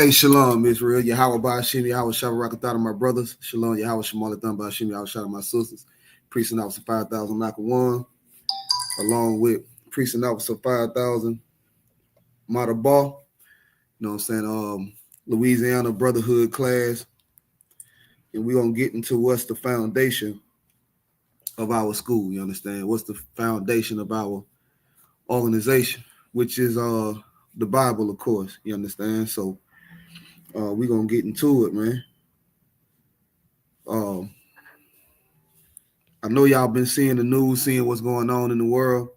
Hey, shalom, Israel. Yahweh Ba'ashim, Yahweh Shabbat my brothers. Shalom, Yahweh Shemalatham Ba'ashim, Yahweh Shabbat my sisters. Priest and officer 5,000 Makawan, along with priest and officer 5,000 Matabal. You know what I'm saying? Louisiana Brotherhood class. And we're going to get into what's the foundation of our school. You understand? What's the foundation of our organization, which is the Bible, of course. You understand? So we're going to get into it, man. I know y'all been seeing the news, seeing what's going on in the world,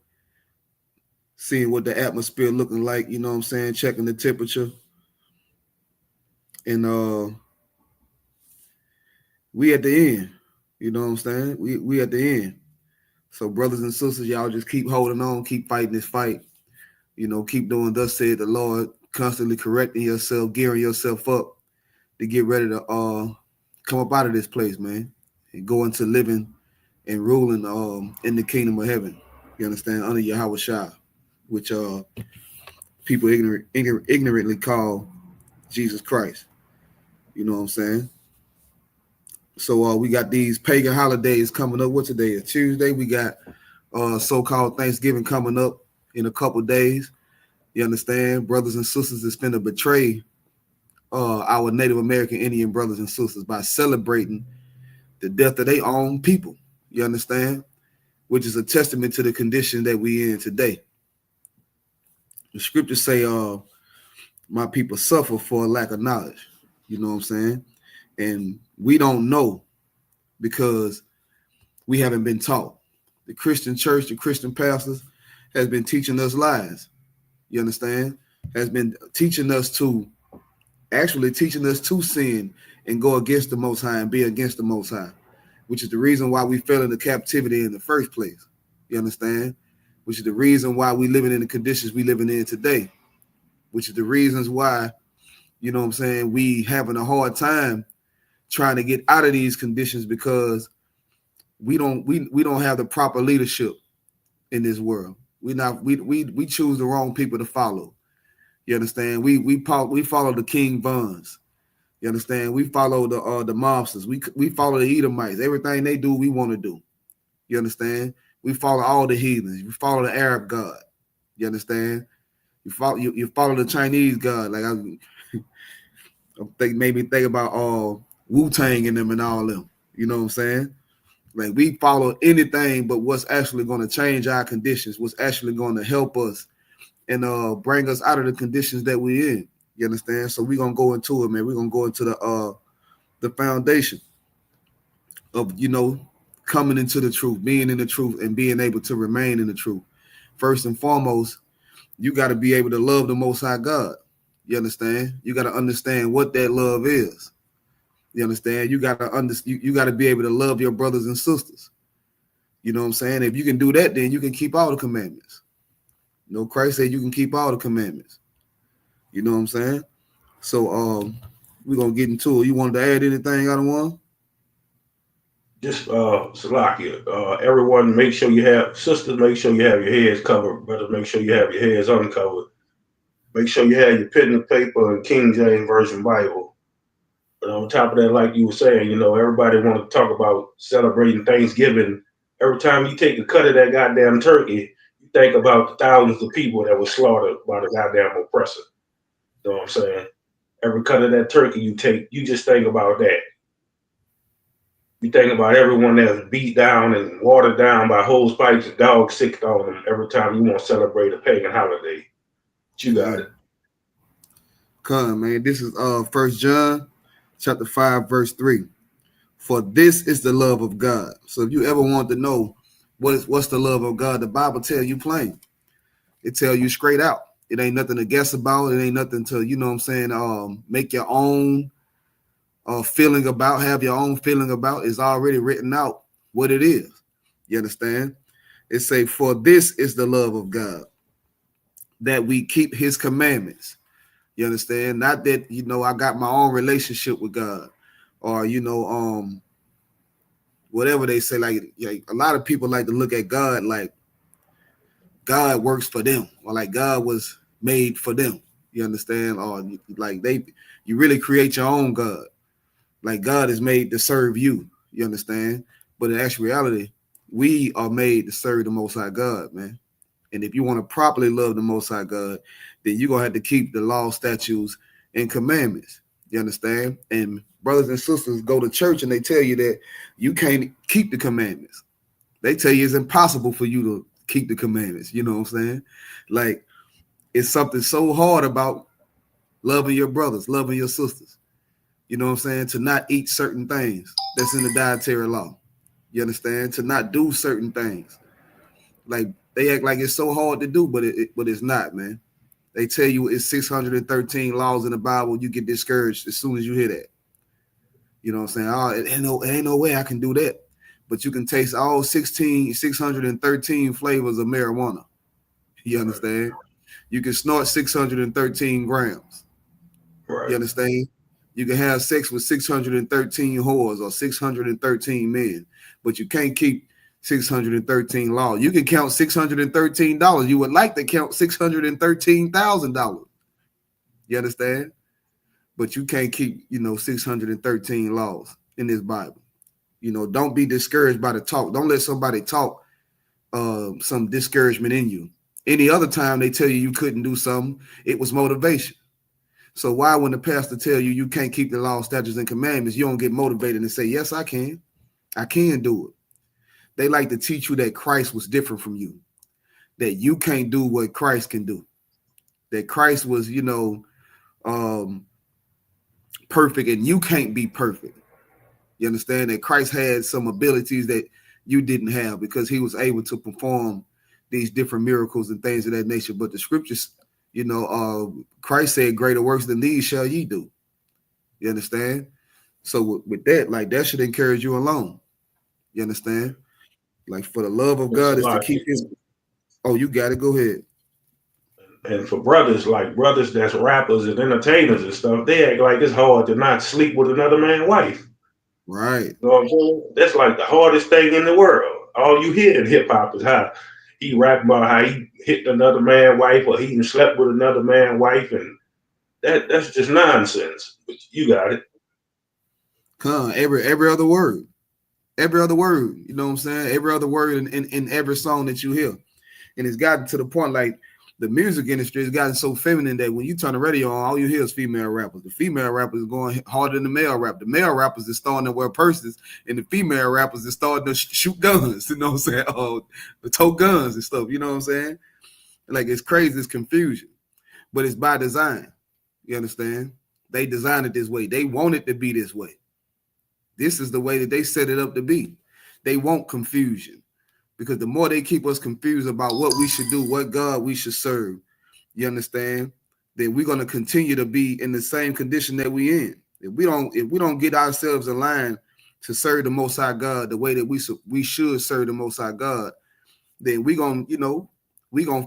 seeing what the atmosphere looking like, you know what I'm saying, checking the temperature. And we at the end, you know what I'm saying? We at the end. So brothers and sisters, y'all just keep holding on, keep fighting this fight. You know, keep doing thus said the Lord, constantly correcting yourself, gearing yourself up to get ready to come up out of this place, man, and go into living and ruling in the kingdom of heaven. You understand? Under Yahweh Shah, which people ignorantly call Jesus Christ. You know what I'm saying? So we got these pagan holidays coming up. What today is? Tuesday. We got so-called Thanksgiving coming up in a couple days. You understand? Brothers and sisters is finna betray our Native American Indian brothers and sisters by celebrating the death of their own people. You understand? Which is a testament to the condition that we in today. The scriptures say, my people suffer for a lack of knowledge. You know what I'm saying? And we don't know because we haven't been taught. The Christian church, the Christian pastors has been teaching us lies. You understand? Has been teaching us to sin and go against the Most High and be against the Most High, which is the reason why we fell into captivity in the first place. You understand? Which is the reason why we living in the conditions we living in today, which is the reasons why, you know what I'm saying, we having a hard time trying to get out of these conditions because we don't have the proper leadership in this world. We choose the wrong people to follow. You understand? We follow the King Buns. You understand? We follow the mobsters. We follow the Edomites. Everything they do, we want to do. You understand? We follow all the heathens. We follow the Arab God. You understand? You follow the Chinese God. Like made me think about Wu-Tang and them and all them. You know what I'm saying? Like we follow anything but what's actually going to change our conditions, what's actually going to help us and bring us out of the conditions that we're in. You understand? So we're gonna go into it, man. We're gonna go into the foundation of, you know, coming into the truth, being in the truth, and being able to remain in the truth. First and foremost, you got to be able to love the Most High God. You understand? You got to understand what that love is. You understand? You got to you got to be able to love your brothers and sisters. You know what I'm saying? If you can do that, then you can keep all the commandments. You know, Christ said you can keep all the commandments. You know what I'm saying? So we're gonna get into it. You wanted to add anything out of one? Just Salakia, everyone make sure you have sisters, make sure you have your heads covered, brothers, make sure you have your heads uncovered. Make sure you have your pen and paper and King James Version Bible. But on top of that, like you were saying, you know, everybody want to talk about celebrating Thanksgiving. Every time you take a cut of that goddamn turkey, you think about the thousands of people that were slaughtered by the goddamn oppressor. You know what I'm saying? Every cut of that turkey you take, you just think about that. You think about everyone that's beat down and watered down by hose pipes and dogs sicked on them every time you want to celebrate a pagan holiday. But you got it. Come, man. This is 1 John chapter 5, verse 3. For this is the love of God. So if you ever want to know what's the love of God, the Bible tell you plain. It tell you straight out. It ain't nothing to guess about. It ain't nothing to, you know what I'm saying, make your own feeling about, have your own feeling about. It's already written out what it is. You understand? It say, for this is the love of God, that we keep his commandments. You understand? Not that, you know, I got my own relationship with God, or, you know, whatever they say. Like a lot of people like to look at God like God works for them, or like God was made for them. You understand? Or like you really create your own God. Like God is made to serve you. You understand? But in actuality, we are made to serve the Most High God, man. And if you want to properly love the Most High God, then you're gonna have to keep the law, statutes, and commandments. You understand? And brothers and sisters go to church and they tell you that you can't keep the commandments. They tell you it's impossible for you to keep the commandments. You know what I'm saying? Like it's something so hard about loving your brothers, loving your sisters. You know what I'm saying? To not eat certain things that's in the dietary law. You understand? To not do certain things. Like they act like it's so hard to do, but it's not, man. They tell you it's 613 laws in the Bible. You get discouraged as soon as you hear that. You know what I'm saying? Oh, it ain't no way I can do that. But you can taste all 613 flavors of marijuana. You Right. understand? You can snort 613 grams. You Right. understand? You can have sex with 613 whores or 613 men, but you can't keep 613 laws. You can count $613. You would like to count $613,000. You understand? But you can't keep, 613 laws in this Bible. Don't be discouraged by the talk. Don't let somebody talk some discouragement in you. Any other time they tell you couldn't do something, it was motivation. So why, when the pastor tell you can't keep the law, statutes, and commandments, you don't get motivated and say, yes, I can. I can do it. They like to teach you that Christ was different from you, that you can't do what Christ can do, that Christ was, perfect and you can't be perfect. You understand that Christ had some abilities that you didn't have because he was able to perform these different miracles and things of that nature. But the scriptures, Christ said, greater works than these shall ye do. You understand? So with that, like that should encourage you alone. You understand? Like for the love of It's a God is to lot. keep his. Oh, you got it. Go ahead. And for brothers, like brothers that's rappers and entertainers and stuff, they act like it's hard to not sleep with another man's wife. Right. You know what I'm saying? That's like the hardest thing in the world. All you hear in hip hop is how he rap about how he hit another man's wife or he even slept with another man's wife, and that's just nonsense. But you got it. Come every other word. Every other word. You know what I'm saying? Every other word in every song that you hear. And it's gotten to the point like the music industry has gotten so feminine that when you turn the radio on, all you hear is female rappers. The female rappers are going harder than the male rap. The male rappers are starting to wear purses, and the female rappers are starting to shoot guns. You know what I'm saying? Oh, the tote guns and stuff. You know what I'm saying? Like it's crazy, it's confusion, but it's by design. You understand? They designed it this way. They want it to be this way. This is the way that they set it up to be. They want confusion because the more they keep us confused about what we should do, what God we should serve, you understand? Then we're gonna continue to be in the same condition that we in. If we don't get ourselves aligned to serve the Most High God the way that we should serve the Most High God, then we gonna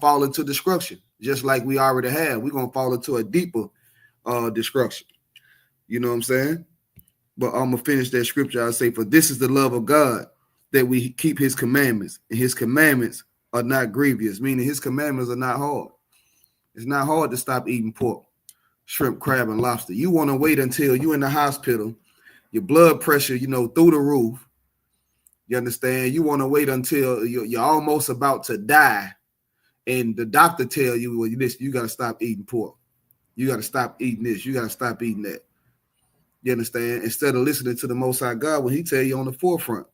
fall into destruction, just like we already have. We're gonna fall into a deeper destruction. You know what I'm saying? But I'm gonna finish that scripture. I say, for this is the love of God, that we keep his commandments, and his commandments are not grievous, meaning his commandments are not hard. It's not hard to stop eating pork, shrimp, crab, and lobster. You want to wait until you're in the hospital, your blood pressure, through the roof. You understand? You want to wait until you're almost about to die, and the doctor tell you, well, you got to stop eating pork. You got to stop eating this. You got to stop eating that. You understand? Instead of listening to the Most High God when he tell you on the forefront,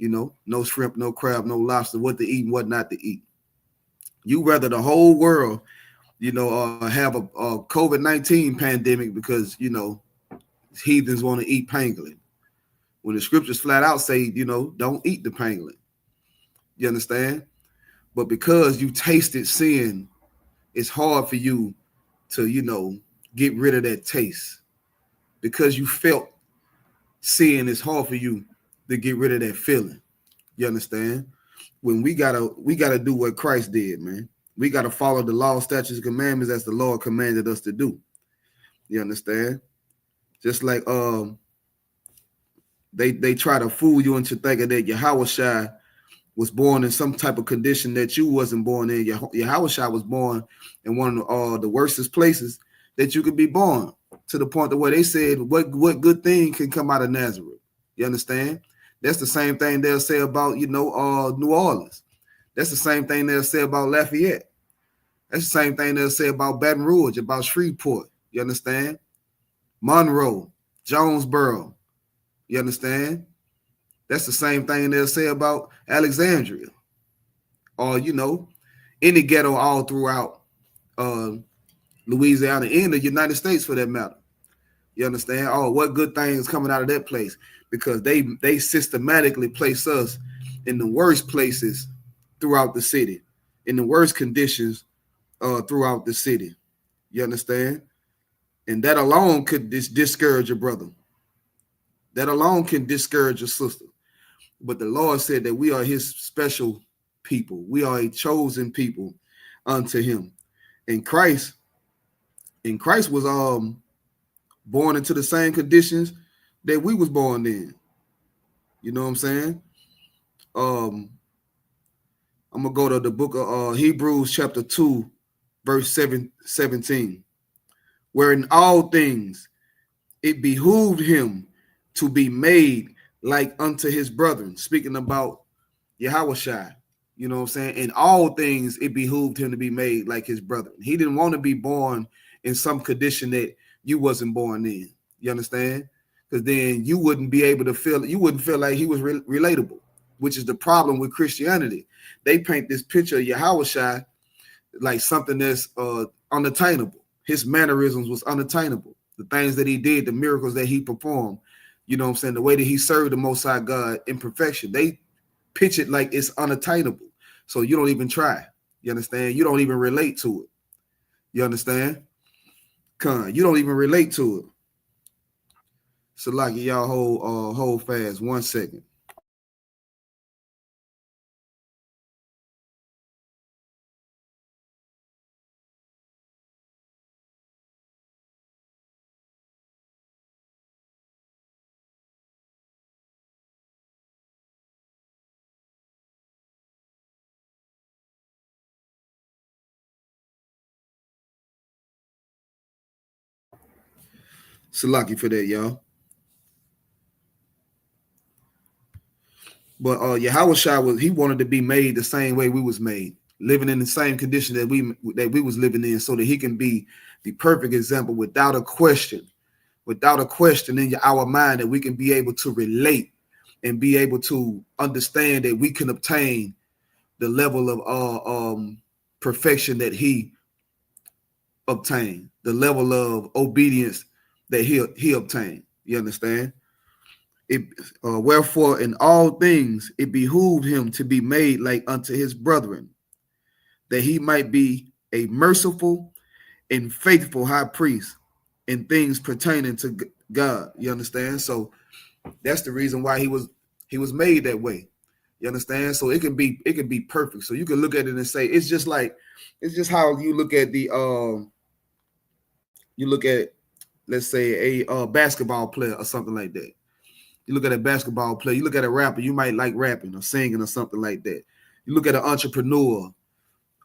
no shrimp, no crab, no lobster, what to eat and what not to eat. You rather the whole world, have a COVID-19 pandemic because, heathens want to eat pangolin. When the scriptures flat out say, don't eat the pangolin. You understand? But because you tasted sin, it's hard for you to, get rid of that taste. Because you felt sin, it's hard for you to get rid of that feeling. You understand? When we gotta do what Christ did, man. We gotta follow the law, statutes, and commandments as the Lord commanded us to do. You understand? Just like they try to fool you into thinking that Yahushua was born in some type of condition that you wasn't born in. Yahushua was born in one of the worstest places that you could be born, to the point that where they said, what good thing can come out of Nazareth? You understand? That's the same thing they'll say about, New Orleans. That's the same thing they'll say about Lafayette. That's the same thing they'll say about Baton Rouge, about Shreveport. You understand? Monroe, Jonesboro. You understand? That's the same thing they'll say about Alexandria, or any ghetto all throughout Louisiana and the United States, for that matter. You understand? Oh, what good things coming out of that place? Because they systematically place us in the worst places throughout the city, in the worst conditions throughout the city. You understand? And that alone could discourage your brother. That alone can discourage your sister. But the Lord said that we are his special people. We are a chosen people unto him. And Christ was born into the same conditions that we was born in. You know what I'm saying? I'm gonna go to the book of Hebrews chapter 2, verse 17, where in all things it behooved him to be made like unto his brethren. Speaking about Yahushua, you know what I'm saying? In all things, it behooved him to be made like his brethren. He didn't want to be born in some condition that you wasn't born in. You understand? Because then you wouldn't be able to feel, you wouldn't feel like he was relatable, which is the problem with Christianity. They paint this picture of Yahushua like something that's unattainable. His mannerisms was unattainable. The things that he did, the miracles that he performed, you know what I'm saying? The way that he served the Most High God in perfection. They pitch it like it's unattainable. So you don't even try. You understand? You don't even relate to it. You understand? You don't even relate to it. So like y'all hold fast 1 second. So lucky for that, y'all. But Yahushua he wanted to be made the same way we was made, living in the same condition that we was living in, so that he can be the perfect example without a question in our mind, that we can be able to relate and be able to understand that we can obtain the level of perfection that he obtained, the level of obedience that he obtained. You understand? Wherefore in all things it behooved him to be made like unto his brethren, that he might be a merciful and faithful high priest in things pertaining to God. You understand? So that's the reason why he was made that way. You understand? So it can be perfect. So you can look at it and say it's just how you look at let's say a basketball player or something like that. You look at a basketball player, you look at a rapper, you might like rapping or singing or something like that. You look at an entrepreneur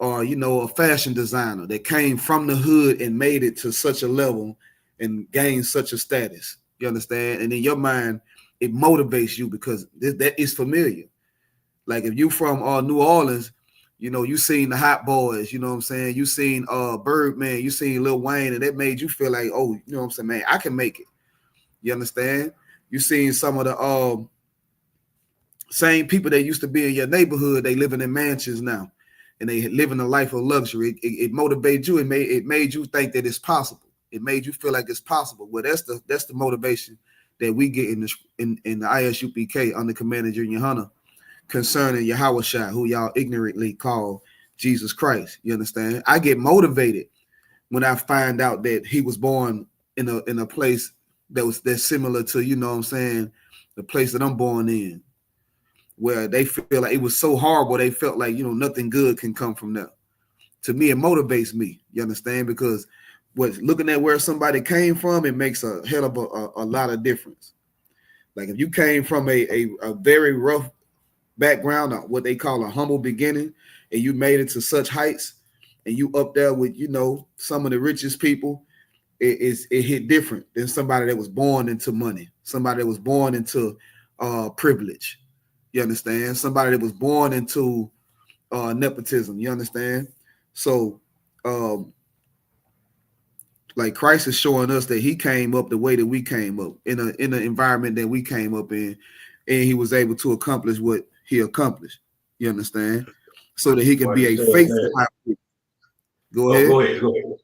or, a fashion designer that came from the hood and made it to such a level and gained such a status. You understand? And in your mind, it motivates you because that is familiar. Like if you from New Orleans, you seen the Hot Boys, you know what I'm saying? You seen Birdman, you seen Lil Wayne, and that made you feel like, oh, you know what I'm saying, man, I can make it. You understand? You seen some of the same people that used to be in your neighborhood, they living in mansions now, and they living a life of luxury. It motivated you. It made you think that it's possible. It made you feel like it's possible. Well, that's the motivation that we get in the ISUPK under Commander Junior Hunter concerning Yahushua, who y'all ignorantly call Jesus Christ. You understand? I get motivated when I find out that he was born in a place that's similar to, you know what I'm saying, the place that I'm born in, where they feel like it was so horrible, they felt like, nothing good can come from there. To me, it motivates me, you understand, because looking at where somebody came from, it makes a hell of a lot of difference. Like if you came from a very rough background, or what they call a humble beginning, and you made it to such heights, and you up there with some of the richest people, it hit different than somebody that was born into money, somebody that was born into privilege. You understand? Somebody that was born into nepotism. You understand? So, um, like Christ is showing us that he came up the way that we came up in an environment that we came up in, and he was able to accomplish what he accomplished. You understand? So that he can Like be you a said faithful that. high priest. Go Oh, ahead. go ahead. Go ahead.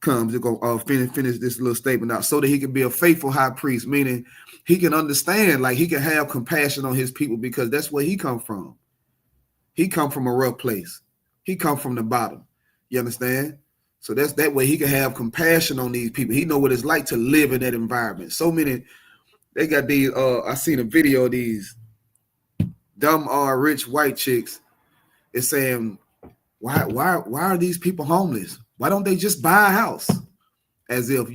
Comes to go finish this little statement out, so that he can be a faithful high priest, meaning he can understand, like he can have compassion on his people, because that's where he come from. He come from a rough place. He come from the bottom. You understand? So that's that way he can have compassion on these people. He know what it's like to live in that environment. So many, they got these. I seen a video of these dumb rich white chicks. It's saying, why are these people homeless? Why don't they just buy a house? As if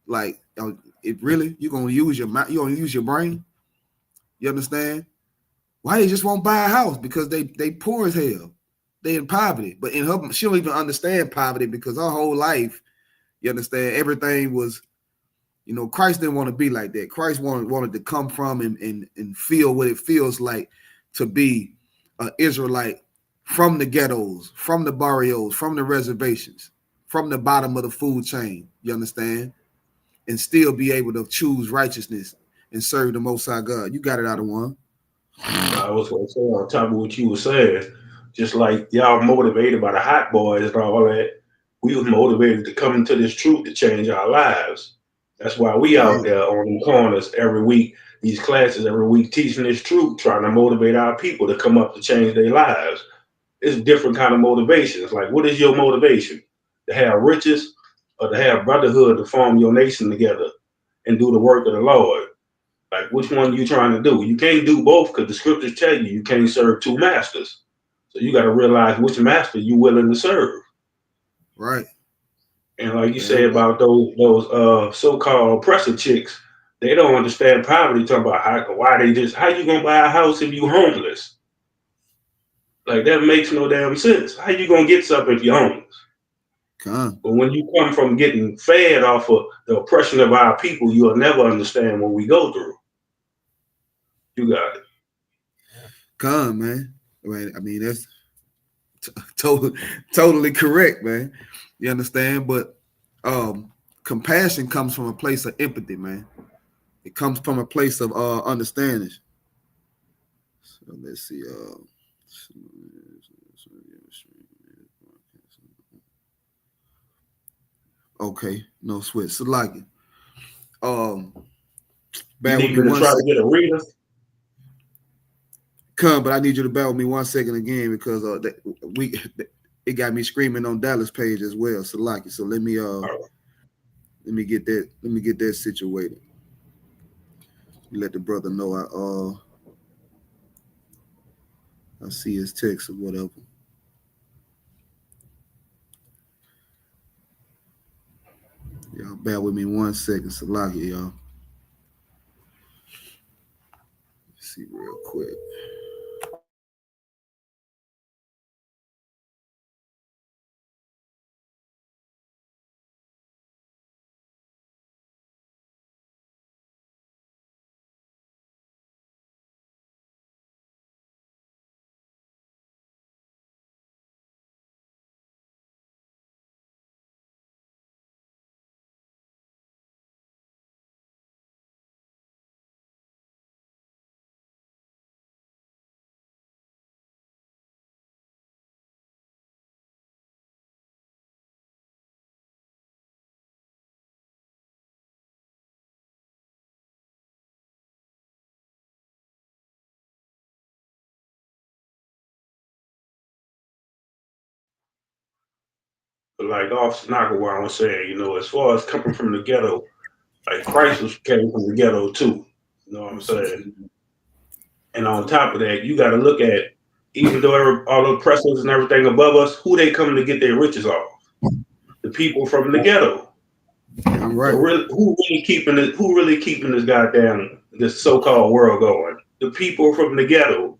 like it really, you're gonna use your mind, you're gonna use your brain. You understand? Why they just won't buy a house? Because they poor as hell. They in poverty. But in her, she don't even understand poverty, because her whole life, you understand, everything was, Christ didn't want to be like that. Christ wanted to come from and feel what it feels like to be an Israelite from the ghettos, from the barrios, from the reservations, from the bottom of the food chain. You understand? And still be able to choose righteousness and serve the Most High God. You got it out of one. I was going to say on top of what you were saying, just like y'all motivated by the hot boys and all that, we was motivated to come into this truth to change our lives. That's why we out there on the corners every week, these classes every week, teaching this truth, trying to motivate our people to come up to change their lives. It's different kind of motivations. Like, what is your motivation? To have riches or to have brotherhood to form your nation together and do the work of the Lord? Like, which one are you trying to do? You can't do both, because the scriptures tell you can't serve two masters. So you got to realize which master you willing to serve. Right. And like you said about those so-called oppressive chicks, they don't understand poverty. Talking about how you gonna buy a house if you homeless? Like, that makes no damn sense. How you gonna get something if you're homeless? But when you come from getting fed off of the oppression of our people, you'll never understand what we go through. You got it. Man. Right. I mean, that's totally correct, man. You understand? But compassion comes from a place of empathy, man. It comes from a place of understanding. So let's see. Okay, no switch. So like it. You need me to try to get a reader? But I need you to bear with me 1 second again, because it got me screaming on Dallas page as well. So like it. So let me get that situated. Let the brother know I see his text or whatever. Y'all bear with me 1 second. Salaki, y'all. Let's see real quick. Like Officer Nakawa was saying, as far as coming from the ghetto, like Christ came from the ghetto too. You know what I'm saying? And on top of that, you got to look at, even though all the oppressors and everything above us, who they coming to get their riches off? The people from the ghetto. I'm right. So really, who really keeping this goddamn this so-called world going? the people from the ghetto,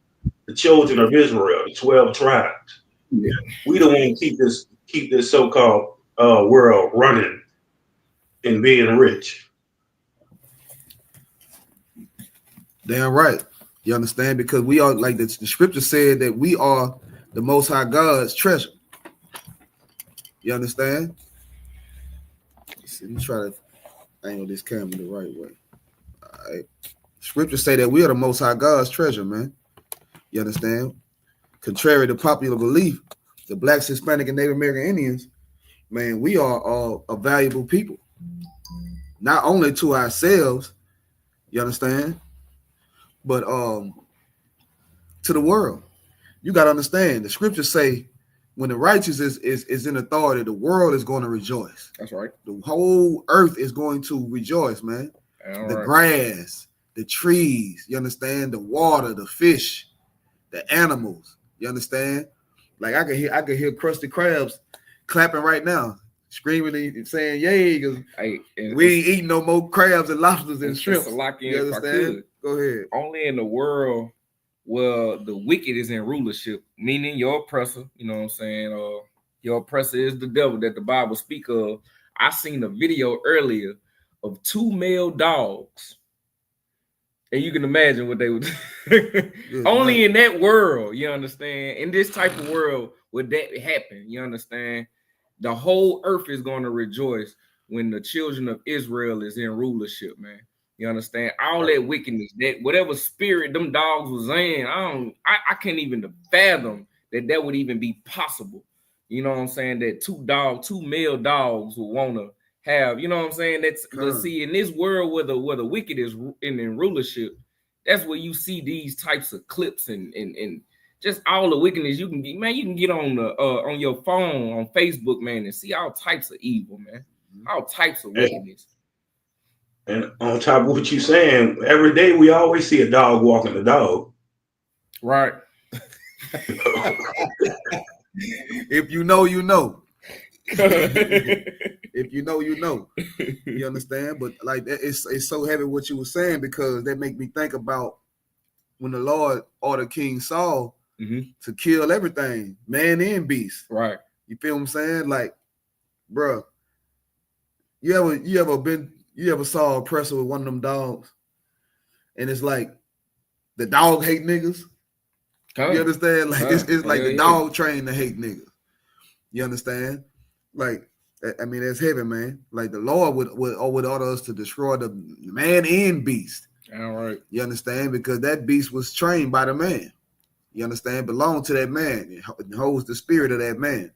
the children of Israel, the 12 tribes. Yeah. We don't want to keep this so-called world running and being rich. Damn right. You understand? Because we are, like the scripture said, that we are the Most High God's treasure. You understand? Let me try to angle this camera the right way. All right. Scriptures say that we are the Most High God's treasure, man. You understand? Contrary to popular belief, the blacks, Hispanic, and Native American Indians, man, we are a valuable people. Not only to ourselves, you understand, but to the world. You got to understand. The scriptures say, when the righteous is in authority, the world is going to rejoice. That's right. The whole earth is going to rejoice, man. All the right. grass, the trees, you understand, the water, the fish, the animals, you understand. Like I could hear Krusty Krabs clapping right now, screaming and saying "Yay!" because we ain't eating no more crabs and lobsters and shrimp. You understand? Go ahead. Only in the world where the wicked is in rulership, meaning your oppressor, you know what I'm saying? Your oppressor is the devil that the Bible speak of. I seen a video earlier of 2 male dogs. And you can imagine what they would only in that world, you understand? In this type of world would that happen, you understand? The whole earth is going to rejoice when the children of Israel is in rulership, man. You understand? All that wickedness, that whatever spirit them dogs was in, I can't even fathom that would even be possible. You know what I'm saying? That 2 male dogs would want to have, you know what I'm saying? Let's see, in this world where the wicked is in rulership, that's where you see these types of clips and just all the wickedness you can get, man. You can get on the on your phone on Facebook, man, and see all types of evil, man, all types of wickedness. And on top of what you're saying, every day we always see a dog walking the dog. Right. If you know, you know. If you know, you know. You understand? But like it's so heavy what you were saying, because that make me think about when the Lord ordered King Saul to kill everything, man and beast. Right. You feel what I'm saying? Like, bro, you ever saw a oppressor with one of them dogs, and it's like the dog hate niggas? You understand? Like it's like the dog trained to hate niggas. You understand? Like, I mean, that's heavy, man. Like the Lord would order us to destroy the man and beast. All right. You understand? Because that beast was trained by the man. You understand? Belonged to that man. It holds the spirit of that man.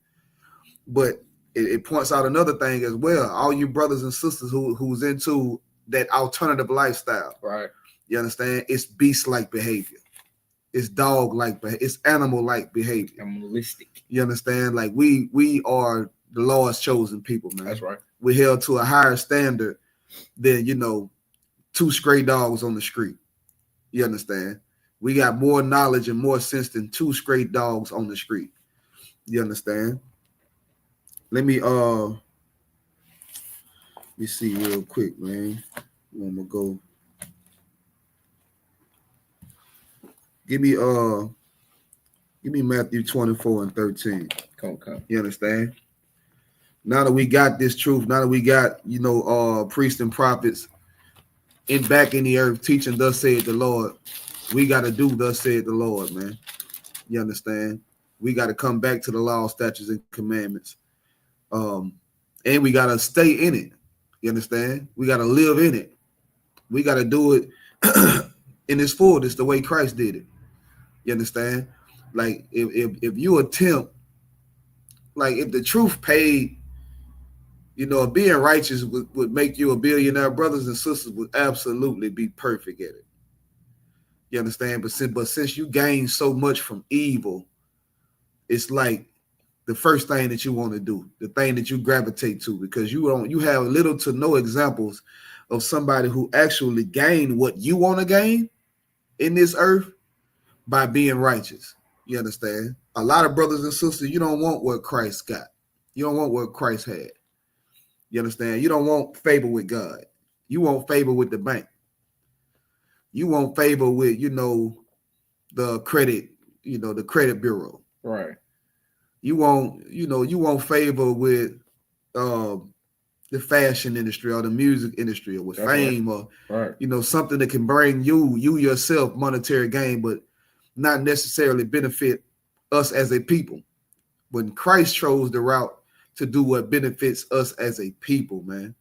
But it points out another thing as well. All you brothers and sisters who's into that alternative lifestyle. Right. You understand? It's beast-like behavior. It's dog-like behavior. It's animal-like behavior. Animalistic. You understand? Like we are the Lord's chosen people, man. That's right. We're held to a higher standard than, 2 stray dogs on the street. You understand? We got more knowledge and more sense than 2 stray dogs on the street. You understand? Let me see real quick, man. I'm gonna go. Give me Matthew 24:13. Come. You understand? Now that we got this truth, now that we got, priests and prophets back in the earth teaching thus saith the Lord, we got to do thus saith the Lord, man. You understand? We got to come back to the law, statutes, and commandments. And we got to stay in it. You understand? We got to live in it. We got to do it in its fullness, the way Christ did it. You understand? Like if you attempt, like if the truth paid, being righteous would make you a billionaire, brothers and sisters would absolutely be perfect at it. You understand? But since you gain so much from evil, it's like the first thing that you want to do, the thing that you gravitate to, because you have little to no examples of somebody who actually gained what you want to gain in this earth by being righteous. You understand? A lot of brothers and sisters, you don't want what Christ got. You don't want what Christ had. You understand? You don't want favor with God. You want favor with the bank. You want favor with, the credit, the credit bureau. Right. You want favor with the fashion industry or the music industry or with That's fame right. or something that can bring you yourself monetary gain, but not necessarily benefit us as a people. When Christ chose the route to do what benefits us as a people, man.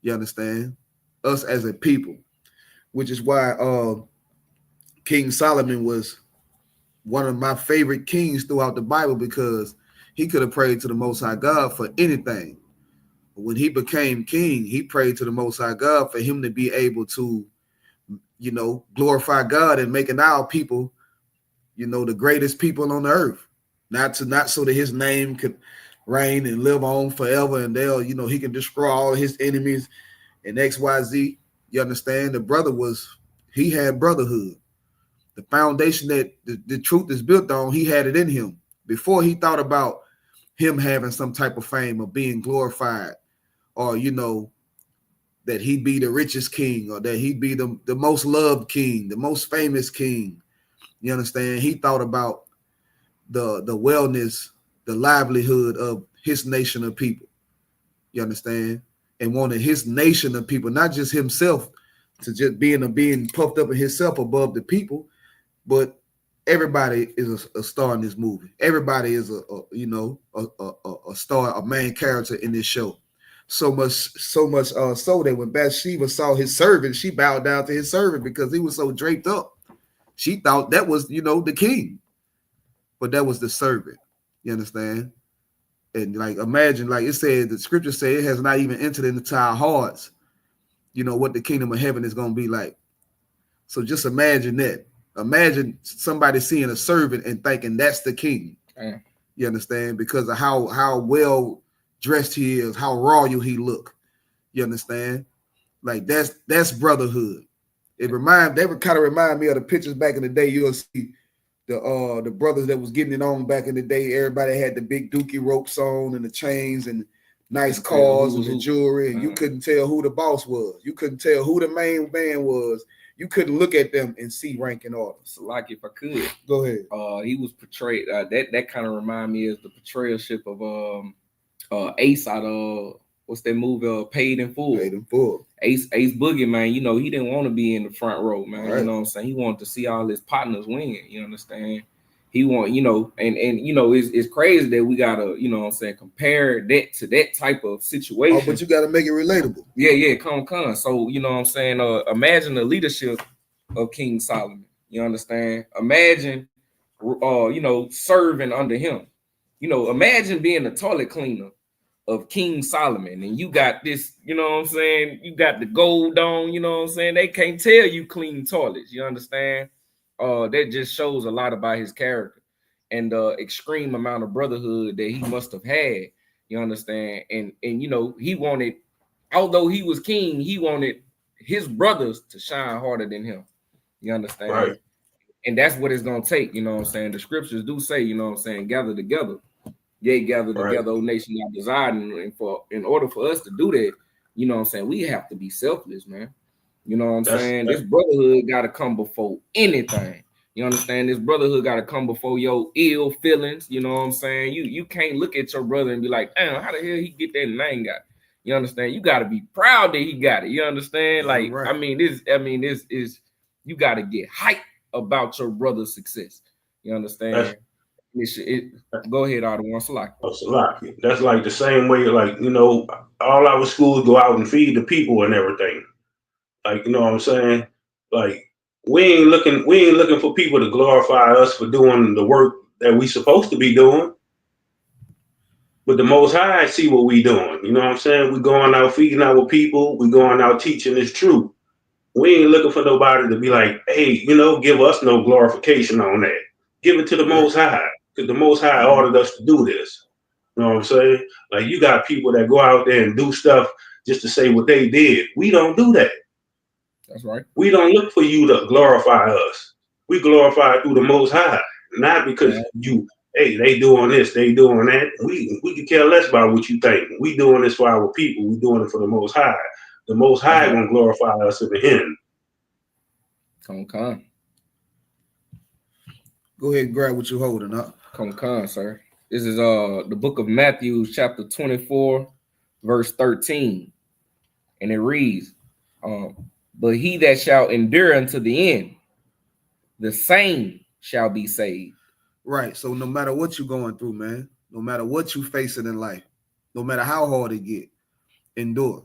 You understand? Us as a people, which is why King Solomon was one of my favorite kings throughout the Bible, because he could have prayed to the Most High God for anything. But when he became king, he prayed to the Most High God for him to be able to, glorify God and making our people, the greatest people on the earth. Not so that his name could reign and live on forever, and he can destroy all his enemies and XYZ. You understand? He had brotherhood. The foundation that the truth is built on, he had it in him before he thought about him having some type of fame or being glorified, or that he be the richest king, or that he be the most loved king, the most famous king. You understand? He thought about the wellness, the livelihood of his nation of people. You understand? And wanted his nation of people, not just himself, to just being puffed up in himself above the people, but everybody is a star in this movie. Everybody is a star, a main character in this show. So much so that when Bathsheba saw his servant, she bowed down to his servant because he was so draped up. She thought that was, the king, but that was the servant. You understand? And like, imagine, like it said, the scripture said it has not even entered into our hearts, what the kingdom of heaven is going to be like. So just imagine that. Imagine somebody seeing a servant and thinking that's the king. Damn. You understand? Because of how well dressed he is, how royal he look. You understand? Like that's brotherhood. They would kind of remind me of the pictures back in the day. You'll see the brothers that was getting it on back in the day. Everybody had the big dookie ropes on and the chains and nice cars and the jewelry, and you couldn't tell who the boss was. You couldn't tell who the main man was. You couldn't look at them and see rank and order. So, like, if I could, go ahead. He was portrayed. That kind of remind me of the portrayalship of Ace out of what's that movie? Paid in Full. Paid in Full. Ace Boogie, man. He didn't want to be in the front row, man. Right. You know what I'm saying? He wanted to see all his partners win. You understand? He want, it's crazy that we gotta, compare that to that type of situation. Oh, but you gotta make it relatable. Yeah, come. So, imagine the leadership of King Solomon. You understand? Imagine, serving under him. Imagine being the toilet cleaner of King Solomon, and you got this, you got the gold on, they can't tell you clean toilets. You understand? That just shows a lot about his character and the extreme amount of brotherhood that he must have had. You understand? And he wanted, although he was king, he wanted his brothers to shine harder than him. You understand? Right. And that's what it's gonna take. The scriptures do say, gather together. Yea, gather together, O nation, I desire. And in order for us to do that, we have to be selfless, man. You know what I'm saying? This brotherhood got to come before anything. You understand? This brotherhood got to come before your ill feelings. You know what I'm saying? You can't look at your brother and be like, damn, how the hell he get that and I ain't got it? You understand? You got to be proud that he got it. You understand? Like, right. This is you got to get hyped about your brother's success. You understand? Go ahead, Otto. Salaki. That's like the same way, like, all our schools go out and feed the people and everything. Like, you know what I'm saying? Like, we ain't looking for people to glorify us for doing the work that we supposed to be doing. But the Most High see what we doing. You know what I'm saying? We going out feeding our people. We going out teaching this truth. We ain't looking for nobody to be like, hey, give us no glorification on that. Give it to the Most High, because the Most High ordered us to do this. You know what I'm saying? Like, you got people that go out there and do stuff just to say what they did. We don't do that. That's right. We don't look for you to glorify us. We glorify through the Most High, not because they doing this, they doing that. We could care less about what you think. We doing this for our people. We doing it for the Most High. The Most High gonna glorify us in the end. Con. Go ahead and grab what you're holding up. Con, sir. This is the book of Matthew, chapter 24, verse 13. And it reads, but he that shall endure unto the end, the same shall be saved. Right. So no matter what you're going through, man, no matter what you're facing in life, no matter how hard it get, endure.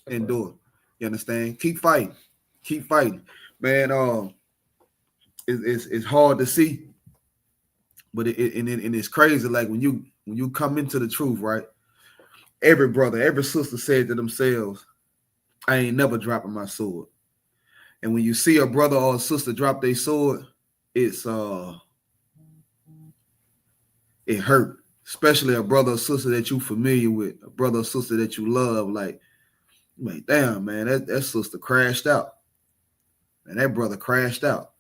Endure. Right. You understand? Keep fighting. Keep fighting. Man, it's hard to see. But it's crazy. Like when you come into the truth, right? Every brother, every sister said to themselves, I ain't never dropping my sword. And when you see a brother or a sister drop their sword, it hurt. Especially a brother or sister that you familiar with, a brother or sister that you love. Like damn, man, that sister crashed out. And that brother crashed out.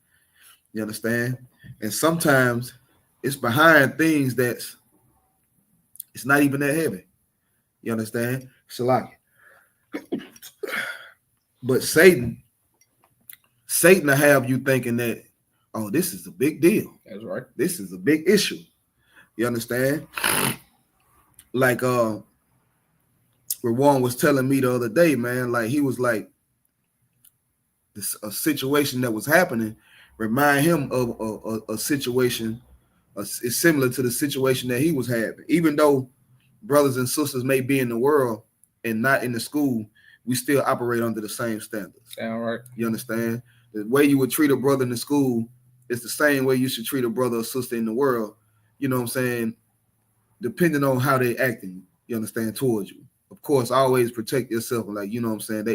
You understand? And sometimes it's behind things it's not even that heavy. You understand? Shalak. But Satan will have you thinking that, oh, this is a big deal. That's right. This is a big issue. You understand? Like Rawan was telling me the other day, man, like he was like, a situation that was happening remind him of a situation is similar to the situation that he was having. Even though brothers and sisters may be in the world and not in the school, we still operate under the same standards. All right. You understand? The way you would treat a brother in the school is the same way you should treat a brother or sister in the world. You know what I'm saying? Depending on how they acting, you understand, towards you. Of course, always protect yourself. Like, you know what I'm saying?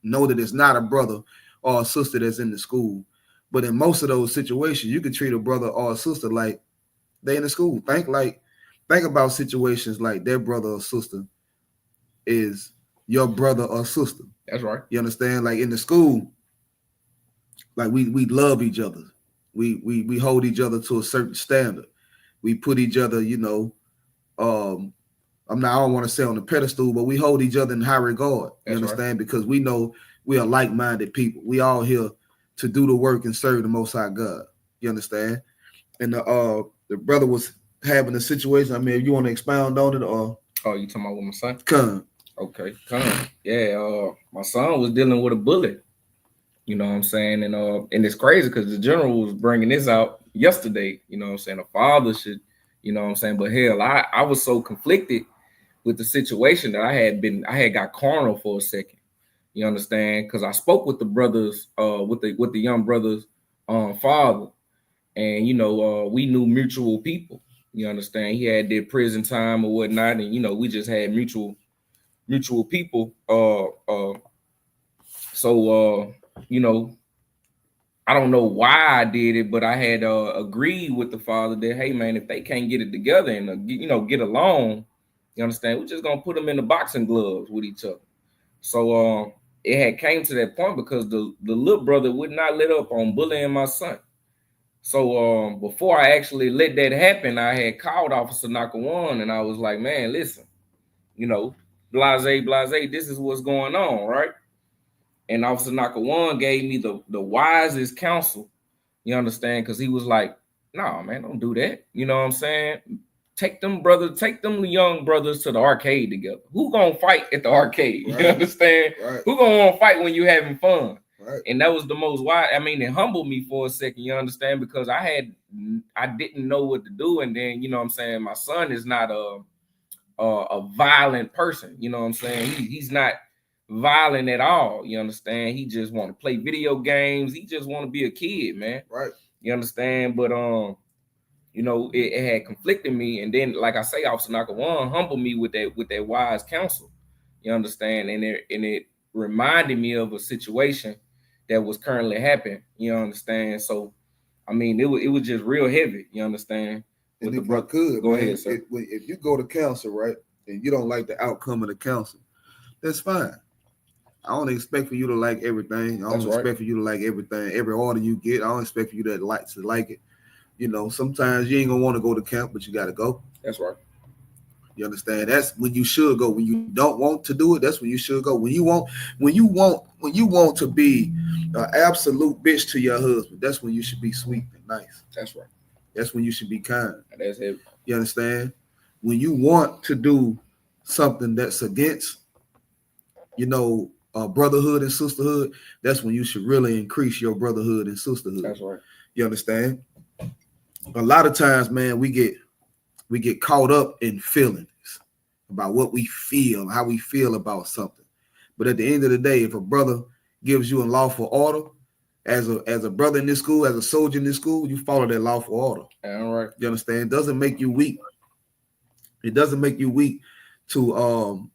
Know that it's not a brother or a sister that's in the school. But in most of those situations, you can treat a brother or a sister like they in the school. Think about situations like their brother or sister is your brother or sister. That's right. You understand? Like in the school, like we love each other. We hold each other to a certain standard. We put each other, you know, I don't want to say on the pedestal, but we hold each other in high regard. You understand? Right. Because we know we are like-minded people. We all here to do the work and serve the Most High God. You understand? And the brother was having a situation. I mean, if you want to expound on it, or you talking about with my son? Come. Okay, come. Yeah, my son was dealing with a bully. You know what I'm saying? And it's crazy because the general was bringing this out yesterday. You know what I'm saying? A father should, you know what I'm saying? But hell, I was so conflicted with the situation that I had got carnal for a second. You understand? Because I spoke with the brothers, with the young brother's father, and you know, we knew mutual people. You understand? He had did prison time or whatnot, and you know, we just had mutual people. So you know, I don't know why I did it, but I had agreed with the father that, hey man, if they can't get it together and you know, get along, you understand, we're just gonna put them in the boxing gloves with each other. So it had came to that point because the little brother would not let up on bullying my son. So before I actually let that happen, I had called Officer Nakawan and I was like, man, listen, you know, blase, this is what's going on, right? And Officer Nakawan gave me the wisest counsel, you understand? Because he was like, nah, man, don't do that. You know what I'm saying? Take them young brothers to the arcade together. Who gonna fight at the arcade? Right. You understand? Right. Who gonna want to fight when you're having fun? Right. And that was the most wise. I mean, it humbled me for a second, you understand? Because I didn't know what to do. And then, you know what I'm saying, my son is not a violent person. You know what I'm saying? He's not violent at all. You understand? He just want to play video games. He just want to be a kid, man. Right. You understand? But you know, it had conflicted me, and then, like I say, Officer Nakawan humbled me with that wise counsel. You understand? And it reminded me of a situation that was currently happening. You understand? So, I mean, it was just real heavy. You understand? And if I could, go ahead, sir. If you go to counsel, right, and you don't like the outcome of the counsel, that's fine. I don't expect for you to like everything. I don't expect for you to like everything. Every order you get, I don't expect for you to like it. You know, sometimes you ain't gonna want to go to camp, but you got to go. That's right. You understand? That's when you should go. When you don't want to do it, that's when you should go. When you want to be an absolute bitch to your husband, that's when you should be sweet and nice. That's right. That's when you should be kind. That's it. You understand? When you want to do something that's against, brotherhood and sisterhood, that's when you should really increase your brotherhood and sisterhood. That's right. You understand? A lot of times, man, we get caught up in feelings about what we feel, how we feel about something. But at the end of the day, if a brother gives you a lawful order, as a brother in this school, as a soldier in this school, you follow that lawful order. All right. You understand? It doesn't make you weak. It doesn't make you weak to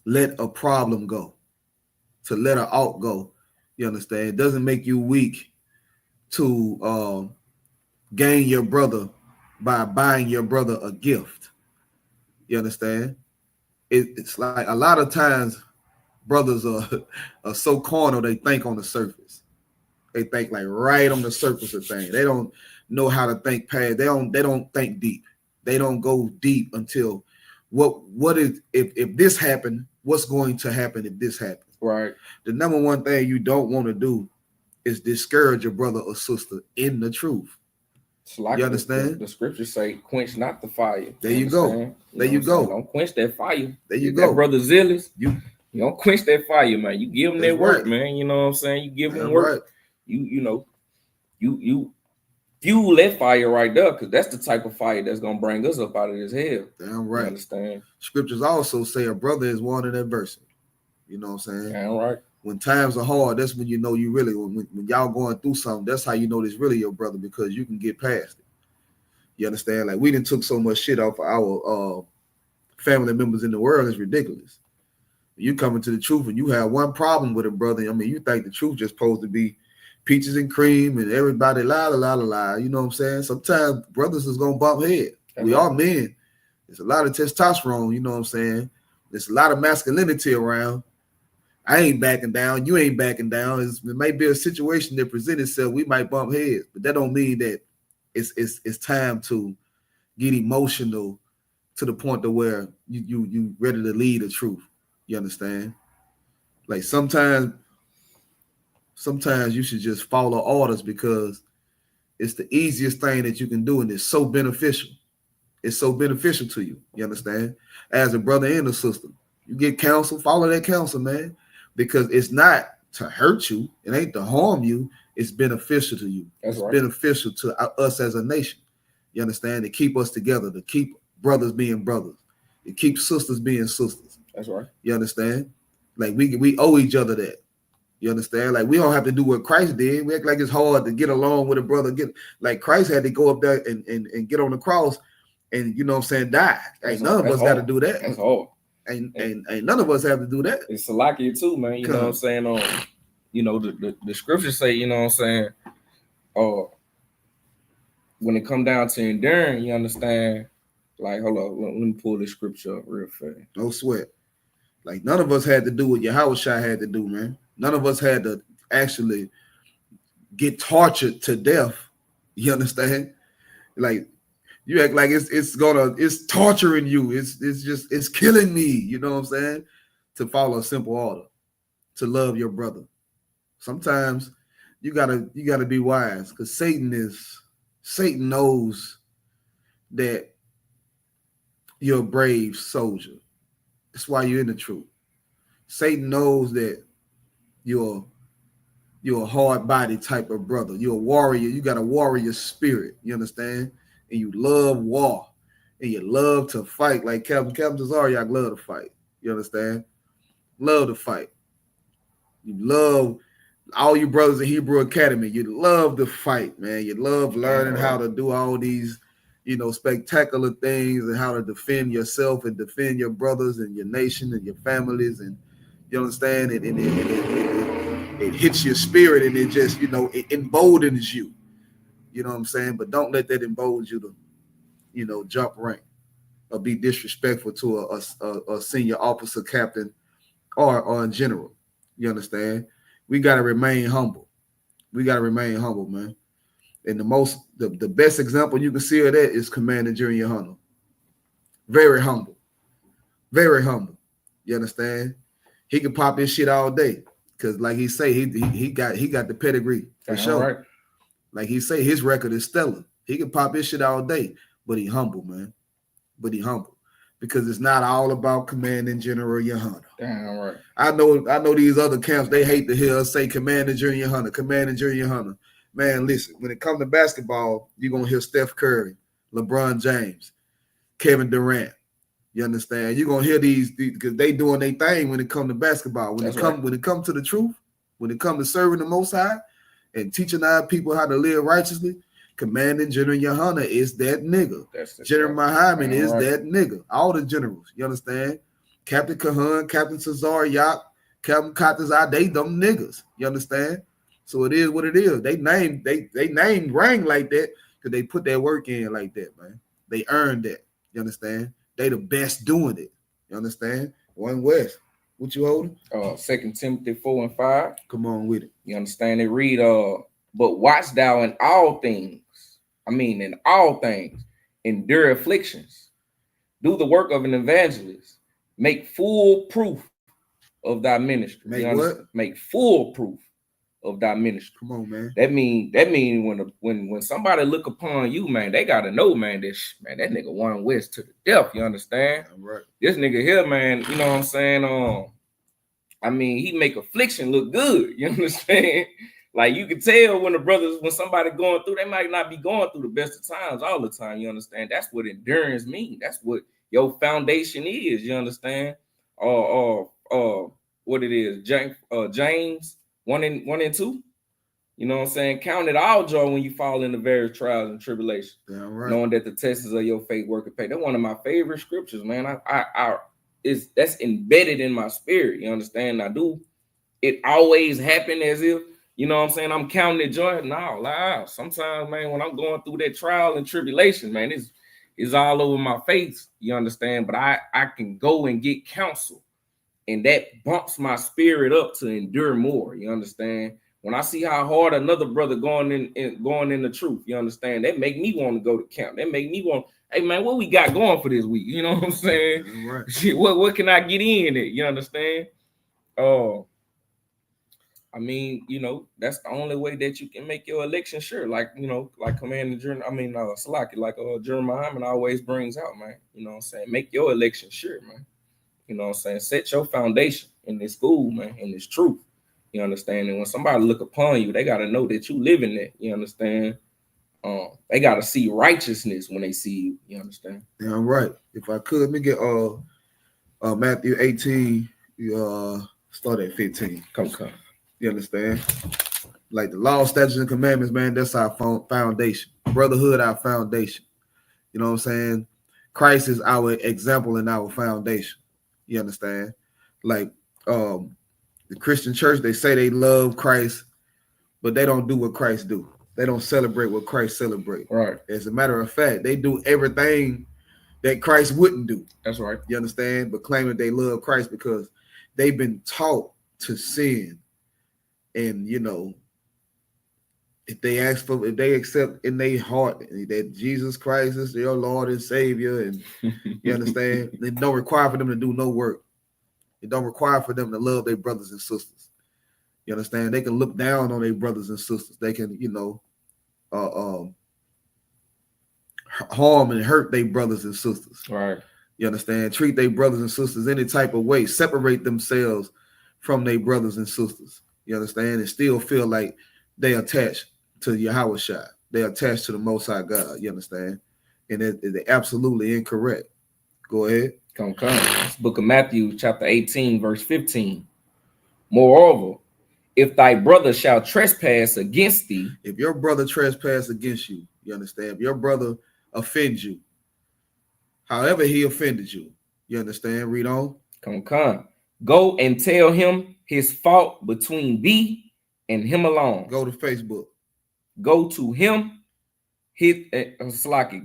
let a problem go, to let an out go. You understand? It doesn't make you weak to gain your brother by buying your brother a gift. You understand? It's like a lot of times brothers are so carnal, they think on the surface. They think like right on the surface of things. They don't know how to think past. They don't think deep. They don't go deep until what is if this happened, what's going to happen if this happens? Right. The number one thing you don't want to do is discourage your brother or sister in the truth. Like you understand? The scriptures say, quench not the fire. There you go. There you go. Don't quench that fire. There you go. That brother zealous. You don't quench that fire, man. You give them that work, man. You know what I'm saying? You give them work. Right. You fuel that fire right there, because that's the type of fire that's gonna bring us up out of this hell. Damn right. You understand? Scriptures also say a brother is one in adversity. You know what I'm saying? Damn right. When times are hard, that's when you know you really, when y'all going through something, that's how you know this really your brother, because you can get past it. You understand? Like, we done took so much shit off of our family members in the world, it's ridiculous. You come into the truth and you have one problem with a brother. I mean, you think the truth just supposed to be peaches and cream and everybody la la la la la. You know what I'm saying? Sometimes brothers is gonna bump head. We are men. There's a lot of testosterone, you know what I'm saying? There's a lot of masculinity around. I ain't backing down. You ain't backing down. It might be a situation that presents itself. We might bump heads, but that don't mean that it's time to get emotional to the point to where you ready to lead the truth. You understand? Like sometimes you should just follow orders, because it's the easiest thing that you can do, and it's so beneficial. It's so beneficial to you. You understand? As a brother and a sister, you get counsel, follow that counsel, man, because it's not to hurt you. It ain't to harm you. It's beneficial to you. That's right. Beneficial to us as a nation. You understand? To keep us together, to keep brothers being brothers, to keep sisters being sisters. That's right. You understand? Like we owe each other that. You understand? Like, we don't have to do what Christ did. We act like it's hard to get along with a brother. Like Christ had to go up there and get on the cross and, you know what I'm saying, die. Ain't none of us got to do that. That's hard. Ain't none of us have to do that. It's Salakia too, man. You know what I'm saying? You know, the scriptures say, you know what I'm saying, when it come down to enduring, you understand, like, hold on, let me pull this scripture up real fast. No sweat. Like, none of us had to do what Yahushua had to do, man. None of us had to actually get tortured to death. You understand? Like, you act like it's torturing you. It's killing me. You know what I'm saying? To follow a simple order, to love your brother. Sometimes you gotta be wise, because Satan knows that you're a brave soldier. That's why you're in the truth. Satan knows that you're a hard body type of brother. You're a warrior. You got a warrior spirit. You understand? And you love war, and you love to fight. Like Captain Zariak love to fight. You understand? Love to fight. You love all you brothers in Hebrew Academy. You love to fight, man. You love learning how to do all these, you know, spectacular things, and how to defend yourself and defend your brothers and your nation and your families. And you understand? It hits your spirit, and it just, you know, it emboldens you. You know what I'm saying? But don't let that embolden you to, you know, jump rank or be disrespectful to a senior officer, captain, or a general. You understand? We got to remain humble. We got to remain humble, man. And the best example you can see of that is Commander Junior Hunter. Very humble. Very humble. You understand? He can pop his shit all day. Cause like he say, he got the pedigree for sure. Right. Like he say, his record is stellar. He can pop his shit all day, but he humble, man. But he humble. Because it's not all about commanding General your hunter. Damn right. I know these other camps, they hate to hear us say commanding junior hunter, commanding junior hunter. Man, listen, when it comes to basketball, you're gonna hear Steph Curry, LeBron James, Kevin Durant. You understand? You're gonna hear these because they doing their thing when it comes to basketball. When it comes to the truth, when it comes to serving the Most High and teaching our people how to live righteously, commanding General Yohana is that nigga. General Muhammad is that nigga. All the generals, you understand? Captain Kahan, Captain Cesar Yak, Captain Katazai, they them niggas. You understand? So it is what it is. They named rang like that because they put their work in like that, man. They earned that. You understand? They the best doing it. You understand? One West. What you holding? 2 Timothy 4:5. Come on with it. You understand? They read, but watch thou in all things. In all things, endure afflictions. Do the work of an evangelist. Make full proof of thy ministry. Make what? Make full proof of thy ministry. Come on, man. That mean when somebody look upon you, man, they gotta know, man, that nigga One West to the death. You understand? Right. This nigga here, man, you know what I'm saying? He make affliction look good. You understand? Like you can tell when somebody going through, they might not be going through the best of times all the time. You understand? That's what endurance means. That's what your foundation is. You understand? What it is, James 1 and 2. You know what I'm saying? Count it all joy when you fall into various trials and tribulations. Damn right. Knowing that the tests of your faith work and pay. That's one of my favorite scriptures, man. That's embedded in my spirit. You understand? It always happen as if, you know what I'm saying, I'm counting it joy. No, lie. Sometimes, man, when I'm going through that trial and tribulation, man, it's all over my face. You understand? But I can go and get counsel. And that bumps my spirit up to endure more. You understand? When I see how hard another brother going in the truth, you understand? That make me want to go to camp. That make me want, hey man, what we got going for this week? You know what I'm saying? Right. What can I get in it? You understand? That's the only way that you can make your election sure. Like, like Commander Salaki, like Jeremiah Muhammad always brings out, man. You know what I'm saying? Make your election sure, man. You know what I'm saying? Set your foundation in this school, man, in this truth. You understand? And when somebody look upon you, they got to know that you live in that. You understand? They got to see righteousness when they see you. You understand? Yeah, I'm right. If I could, let me get Matthew 18, start at 15. Come. You understand? Like the law, statutes, and commandments, man, that's our foundation. Brotherhood, our foundation. You know what I'm saying? Christ is our example and our foundation. You understand? Like the Christian church, they say they love Christ, but they don't do what Christ do. They don't celebrate what Christ celebrate. Right. As a matter of fact, they do everything that Christ wouldn't do. That's right. You understand? But claim that they love Christ because they've been taught to sin. And, if they accept in their heart that Jesus Christ is your Lord and Savior, and you understand, it don't require for them to do no work. It don't require for them to love their brothers and sisters. You understand? They can look down on their brothers and sisters. They can, harm and hurt their brothers and sisters. Right. You understand? Treat their brothers and sisters any type of way. Separate themselves from their brothers and sisters. You understand? And still feel like they attached to Yahweh Shai. They attached to the Most High God. You understand? And they're absolutely incorrect. Go ahead. Come. It's Book of Matthew, chapter 18, verse 15. Moreover, if thy brother shall trespass against thee. If your brother trespass against you, you understand? If your brother offends you, however he offended you, you understand? Read on. Come. Go and tell him his fault between thee and him alone. Go to Facebook. Go to him,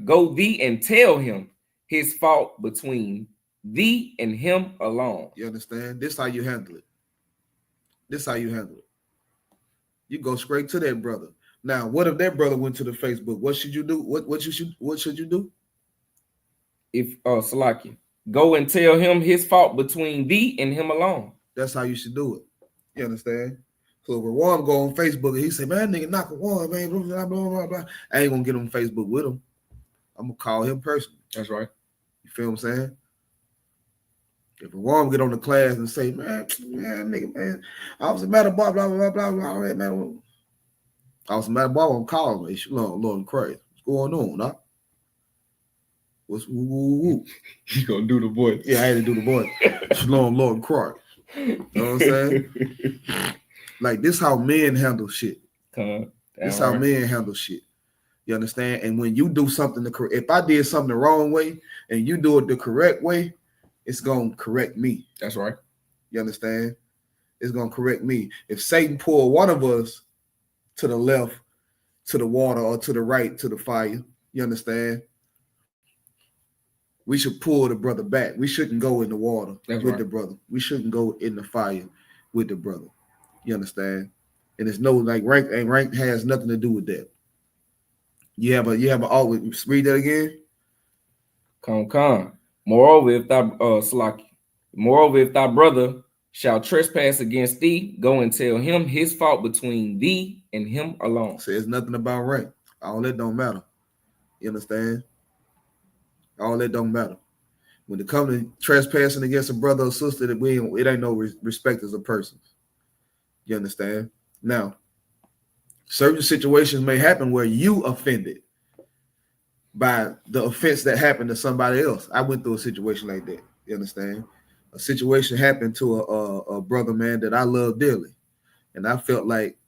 go thee and tell him his fault between thee and him alone. You understand? This how you handle it. You go straight to that brother. Now, what if that brother went to the Facebook? What should you do? What should you do? if Salaki, go and tell him his fault between thee and him alone. That's how you should do it. You understand? So if Rawam go on Facebook and he say, man, nigga knock a one, man, blah, blah, blah, blah. I ain't gonna get on Facebook with him. I'm gonna call him personally. That's right. You feel what I'm saying? If Rawam get on the class and say, man, nigga, man, I was a matter blah, blah, blah, blah, blah, all right, man. I was a matter blah, I'm calling me. Lord and Christ. What's going on, huh? What's woo? You gonna do the voice? Yeah, I had to do the voice. Shalom, Lord and Christ. You know what I'm saying? Like, this how men handle shit. This how men handle shit. You understand? And when you do something if I did something the wrong way and you do it the correct way, it's gonna correct me. That's right. You understand? It's gonna correct me. If Satan pull one of us to the left, to the water, or to the right, to the fire, you understand? We should pull the brother back. We shouldn't go in the water with the brother. We shouldn't go in the fire with the brother. You understand? And it's no like rank has nothing to do with that. You have a always read that again. Come. Moreover, if thy brother shall trespass against thee, go and tell him his fault between thee and him alone. Says nothing about rank. All that don't matter. You understand? All that don't matter. When it comes to trespassing against a brother or sister, it ain't no respect as a person. You understand? Now, certain situations may happen where you offended by the offense that happened to somebody else. I went through a situation like that. You understand? A situation happened to a brother, man, that I love dearly. And I felt like,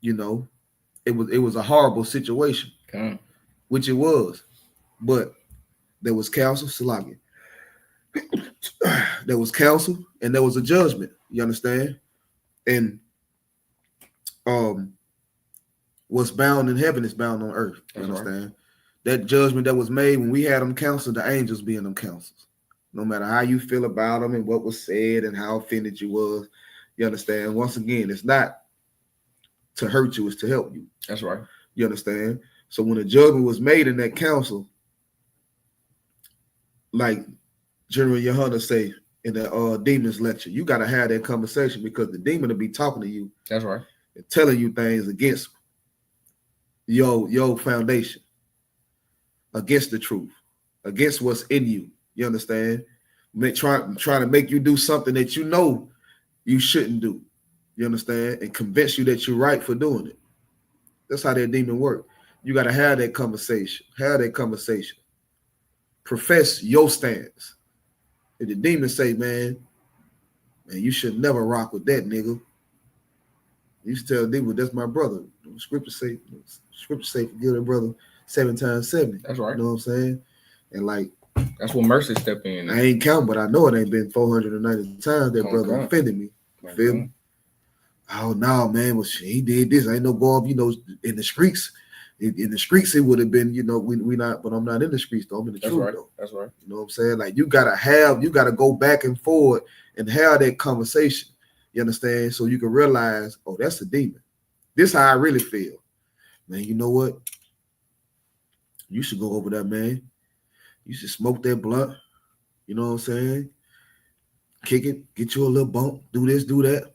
you know, it was a horrible situation, which it was. But there was counsel, Salaki. There was counsel and there was a judgment. You understand? And what's bound in heaven is bound on earth. You understand? Right. That judgment that was made when we had them counsel, the angels being them counsels. No matter how you feel about them and what was said and how offended you was, you understand? Once again, it's not to hurt you, it's to help you. That's right. You understand? So when a judgment was made in that council, like General Yohana say in the demons lecture, you got to have that conversation because the demon will be talking to you. That's right. And telling you things against your foundation, against the truth, against what's in you. You understand? Trying to make you do something that you know you shouldn't do. You understand? And convince you that you're right for doing it. That's how that demon works. You got to have that conversation. Have that conversation. Profess your stance. If the demon say, man, you should never rock with that nigga. You should tell the demon, that's my brother. Scripture say, forgive that brother 7 times 70. That's right. You know what I'm saying? And like, that's what mercy step in. I ain't counting, but I know it ain't been 490 times that brother offended me. Feel me? Oh no, man, well, he did this. I ain't no go up, in the streets. In the streets, it would have been, we not, but I'm not in the streets though. I'm in the truth though. That's right. You know what I'm saying? Like you gotta go back and forward and have that conversation. You understand? So you can realize, oh, that's a demon. This is how I really feel. Man, you know what? You should go over there, man. You should smoke that blunt. You know what I'm saying? Kick it, get you a little bump, do this, do that.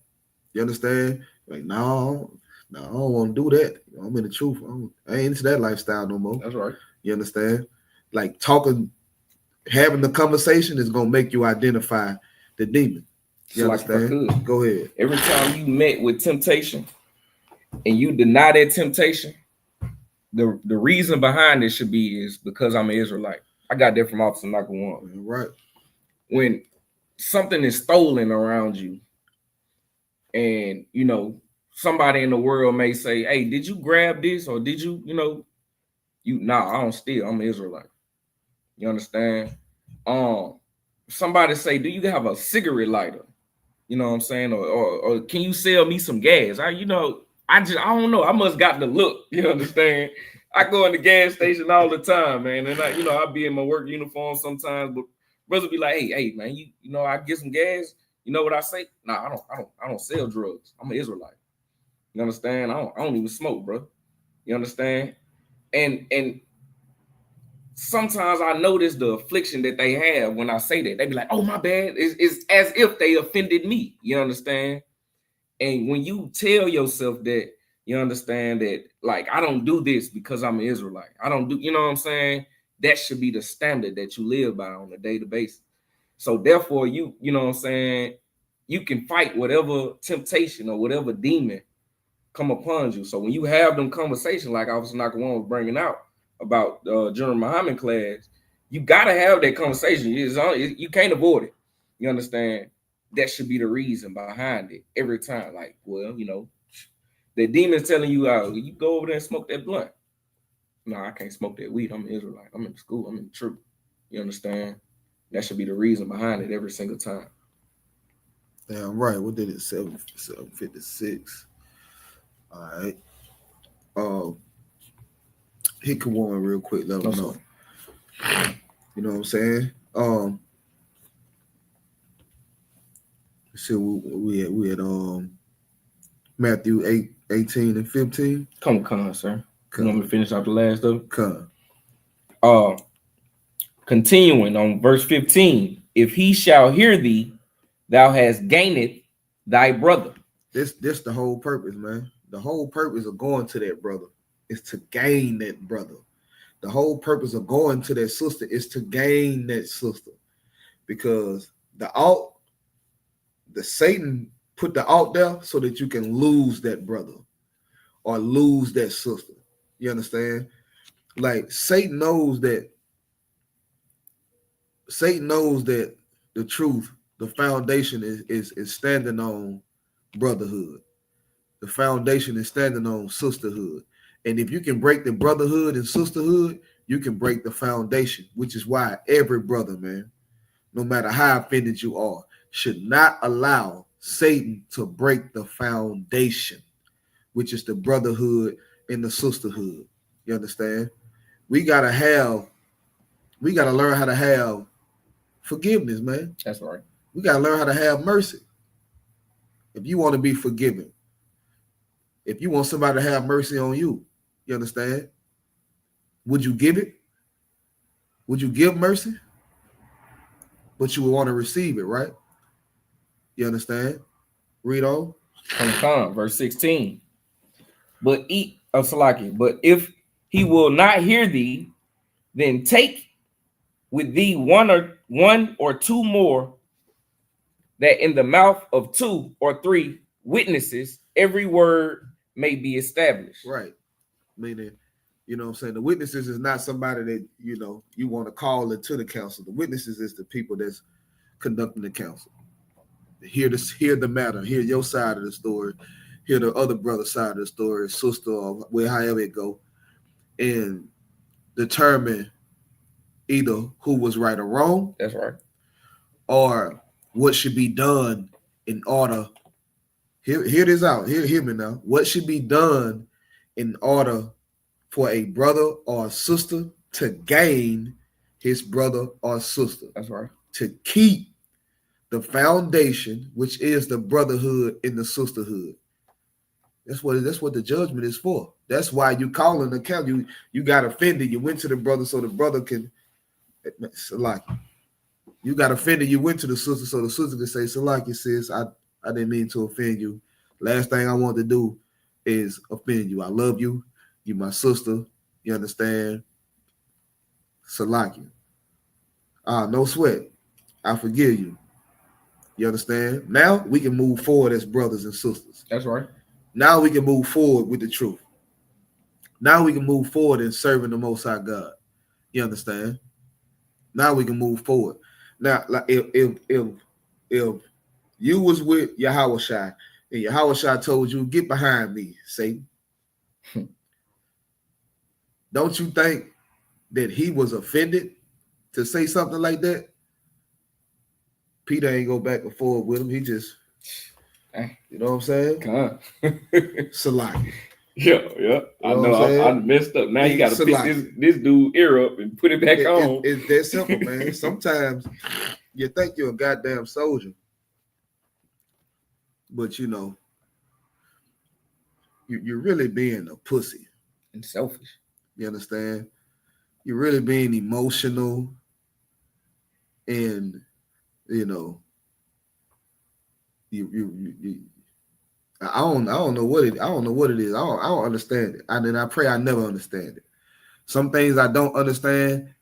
You understand? Like, no, I don't want to do that. I'm in the truth. I ain't into that lifestyle no more. That's right. You understand? Like having the conversation is going to make you identify the demon. You understand? Go ahead. Every time you met with temptation and you deny that temptation, the reason behind it should be is because I'm an Israelite. I got that from Officer Nakawan. Right. When something is stolen around you and, somebody in the world may say, hey, did you grab this? Or did you, I don't steal. I'm an Israelite. You understand? Somebody say, do you have a cigarette lighter? You know what I'm saying? Or can you sell me some gas? I don't know. I must got the look. You understand? I go in the gas station all the time, man. And I be in my work uniform sometimes, but brothers be like, hey, man, I get some gas. You know what I say? Nah, I don't sell drugs. I'm an Israelite. You understand? I don't even smoke, bro. You understand? And sometimes I notice the affliction that they have when I say that. They be like, oh, my bad. It's as if they offended me. You understand? And when you tell yourself that, you understand that, like, I don't do this because I'm an Israelite. I don't do, you know what I'm saying? That should be the standard that you live by on a daily basis. So therefore, you know what I'm saying, you can fight whatever temptation or whatever demon come upon you. So when you have them conversations, like Officer Nakawan was bringing out about General Muhammad class, you got to have that conversation. You can't avoid it. You understand? That should be the reason behind it every time. Like, well, you know, the demon's telling you, you go over there and smoke that blunt. No, I can't smoke that weed. I'm an Israelite. I'm in the school. I'm in the truth. You understand? That should be the reason behind it every single time. Damn right. What did it? 7:56. All right. Hit Kawan real quick. Let him know. You know what I'm saying? So we had Matthew 8:18 and 15. Come on, sir. You want me to finish out the last of it? Come. Continuing on verse 15. If he shall hear thee, thou hast gained thy brother. This the whole purpose, man. The whole purpose of going to that brother is to gain that brother. The whole purpose of going to that sister is to gain that sister. Because the Satan put the out there so that you can lose that brother or lose that sister. You understand? Like Satan knows that the truth, the foundation is standing on brotherhood. The foundation is standing on sisterhood. And if you can break the brotherhood and sisterhood, you can break the foundation, which is why every brother, man, no matter how offended you are, should not allow Satan to break the foundation, which is the brotherhood and the sisterhood. You understand? We gotta learn how to have forgiveness, man. That's right. We gotta learn how to have mercy. If you want to be forgiven, if you want somebody to have mercy on you, you understand? Would you give it? Would you give mercy? But you would want to receive it, right? You understand? Read on. Come, verse 16. But if he will not hear thee, then take with thee one or two more, that in the mouth of 2 or 3 witnesses every word may be established. Right. Meaning, you know what I'm saying? The witnesses is not somebody that, you know, you want to call into the council. The witnesses is the people that's conducting the council. Hear the matter, hear your side of the story, hear the other brother's side of the story, sister, or however it go, and determine either who was right or wrong. That's right. Or what should be done in order. Hear this out. Hear me now. What should be done in order for a brother or a sister to gain his brother or sister? That's right. To keep the foundation, which is the brotherhood and the sisterhood. That's what the judgment is for. That's why you call an account. You got offended. You went to the brother so the brother can, like, you got offended. You went to the sister so the sister can say, Salaki, sis, I didn't mean to offend you. Last thing I want to do is offend you. I love you. You my sister. You understand? Salaki. No sweat. I forgive you. You understand? Now we can move forward as brothers and sisters. That's right. Now we can move forward with the truth. Now we can move forward in serving the Most High God. You understand? Now we can move forward. Now, like if you was with Yahushua and Yahushua told you, get behind me, Satan, don't you think that he was offended to say something like that? Peter ain't go back and forth with him. He just, you know what I'm saying? Salaki. Yeah. I know. I messed up. Now you got to pick this dude ear up and put it back on. It's that simple, man. Sometimes you think you're a goddamn soldier, but you know, you're really being a pussy and selfish. You understand? you're really being emotional, and you know, you I don't know what it is. I don't understand it. And I pray I never understand it. Some things I don't understand,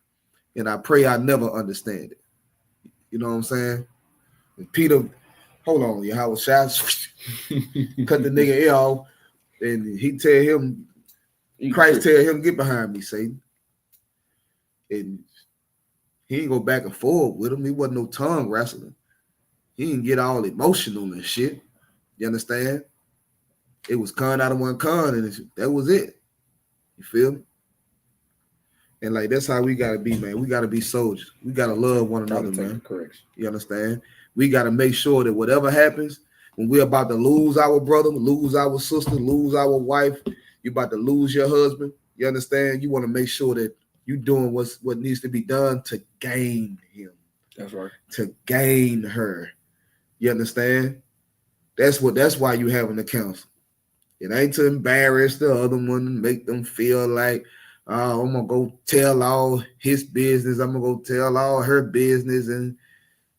and I pray I never understand it. You know what I'm saying? And Peter, hold on, Yahweh shot, cut the nigga ear off, and he tell him, Christ tell him, get behind me, Satan. And he ain't go back and forth with him. He wasn't no tongue wrestling. He didn't get all emotional and shit. You understand? It was con out of one con, and that was it. You feel me? And like that's how we gotta be, man. We gotta be soldiers. We gotta love one another, man. Correction. You understand? We gotta make sure that whatever happens, when we're about to lose our brother, lose our sister, lose our wife, you're about to lose your husband. You understand? You want to make sure that you're doing what needs to be done to gain him. That's right. To gain her. You understand? That's why you having the council. It ain't to embarrass the other one and make them feel like, oh, I'm gonna go tell all his business. I'm gonna go tell all her business, and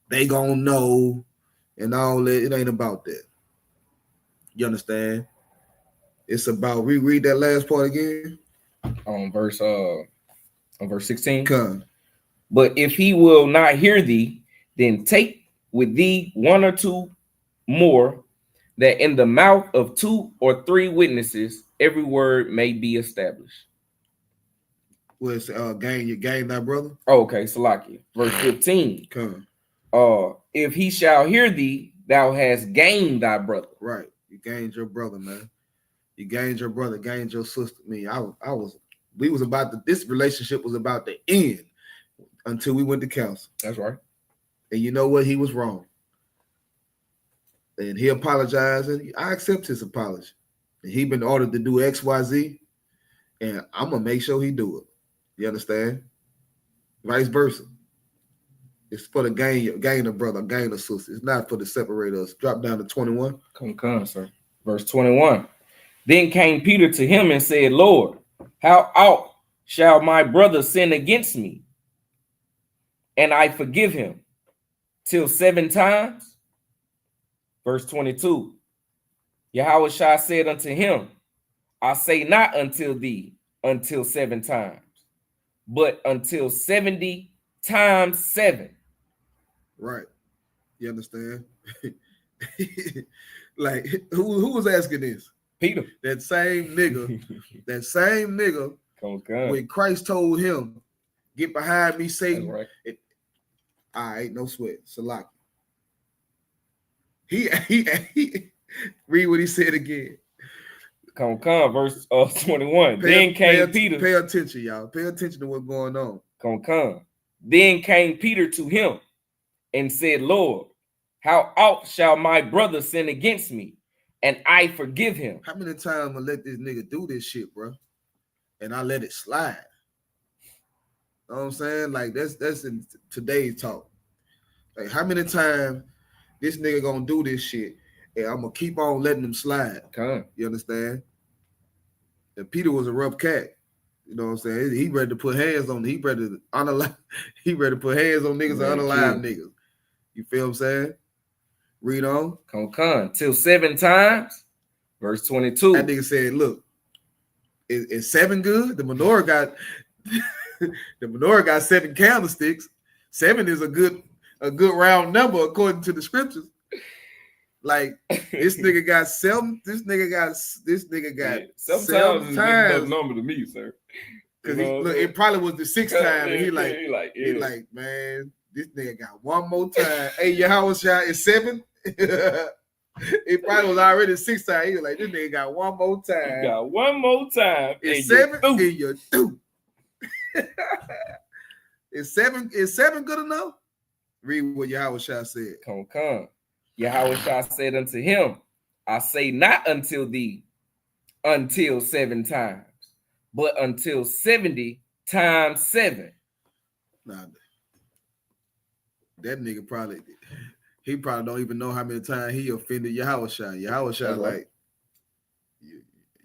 they gonna know and all that. It ain't about that. You understand? It's about reread that last part again. On verse 16. Come. But if he will not hear thee, then take with thee one or two more, that in the mouth of 2 or 3 witnesses every word may be established. Well, it's gain thy brother. Oh, okay, Salakia. Verse 15. Come. If he shall hear thee, thou hast gained thy brother. Right. You gained your brother, man. You gained your brother, gained your sister. I mean, this relationship was about to end until we went to council. That's right. And you know what? He was wrong. And he apologized, and I accept his apology. And he been ordered to do X, Y, Z, and I'm gonna make sure he do it. You understand? Vice versa. It's for the gain of brother, gain of sister. It's not for the separate us. Drop down to 21. Come, sir. Verse 21. Then came Peter to him and said, Lord, how oft shall my brother sin against me, and I forgive him? Till 7 times? Verse 22. Yahushua said unto him, I say not until 7 times, but until 70 times 7. Right. You understand? Like, who was asking this? Peter. That same nigga, when Christ told him, get behind me, Satan. Right. All right, no sweat. Salaki. He read what he said again. Come, verse 21. Then came Peter. Pay attention, y'all. Pay attention to what's going on. Come. Then came Peter to him and said, Lord, how oft shall my brother sin against me, and I forgive him? How many times I let this nigga do this shit, bro? And I let it slide. You know what I'm saying? Like, that's in today's talk. Like, how many times this nigga gonna do this shit, and I'm gonna keep on letting him slide? You understand? And Peter was a rough cat. You know what I'm saying? He ready to put hands on. He ready to put hands on niggas and unalive niggas. You feel what I'm saying? Read on. Come. Till 7 times. Verse 22. That nigga said, look, is 7 good? The menorah got 7 candlesticks. 7 is a good round number according to the scriptures. Like, this nigga got 7. This nigga got 7 times. Number to me, sir. Because it probably was the 6th time, and he like, man, this nigga got one more time. Hey, your house shot is 7. It probably was already 6th time. He was like, this nigga got one more time. You got one more time. It's 7, and you're through. Is 7 good enough? Read what Yahushua said. Come. Yahushua said unto him, I say not until 7 times, but until 70 times 7. Nah, that nigga probably don't even know how many times he offended Yahushua. Yahushua like,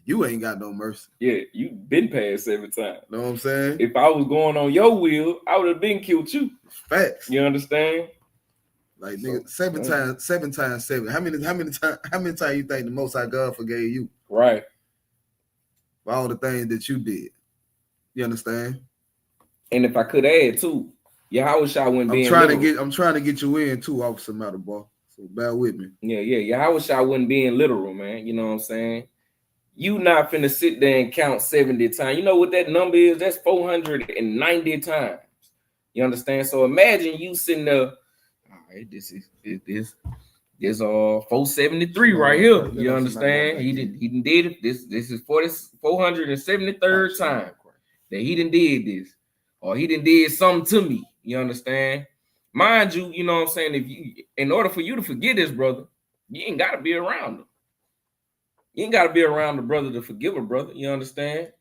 You ain't got no mercy. Yeah, you been past 7 times. Know what I'm saying? If I was going on your will, I would have been killed you. Facts. You understand? Like nigga, 7 times 7. How many times you think the Most High God forgave you? Right. For all the things that you did. You understand? And if I could add too, Yahushua wouldn't be I'm trying to get you in too, Officer Matterbar. So bear with me. Yeah. Yahushua wouldn't be in literal, man. You know what I'm saying? You not finna sit there and count 70 times. You know what that number is? That's 490 times. You understand? So imagine you sitting there. All right, this 473 right here. You understand? He did it. This is 473rd time that he done did this, or he done did something to me. You understand? Mind you, you know what I'm saying? In order for you to forget this brother, you ain't gotta be around him. You ain't gotta be around the brother to forgive a brother. You understand?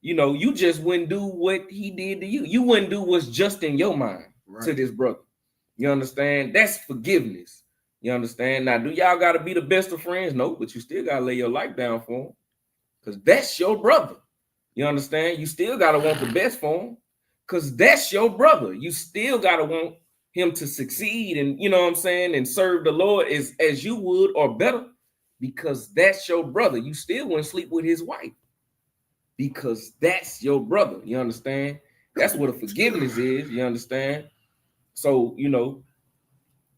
You know, you just wouldn't do what he did to you. You wouldn't do what's just in your mind to this brother. You understand? That's forgiveness. You understand? Now, do y'all got to be the best of friends? No, but you still got to lay your life down for him because that's your brother. You understand? You still got to want the best for him because that's your brother. You still got to want him to succeed and, you know what I'm saying, and serve the Lord as you would or better because that's your brother. You still wouldn't sleep with his wife because that's your brother. You understand? That's what a forgiveness is. You understand? So, you know,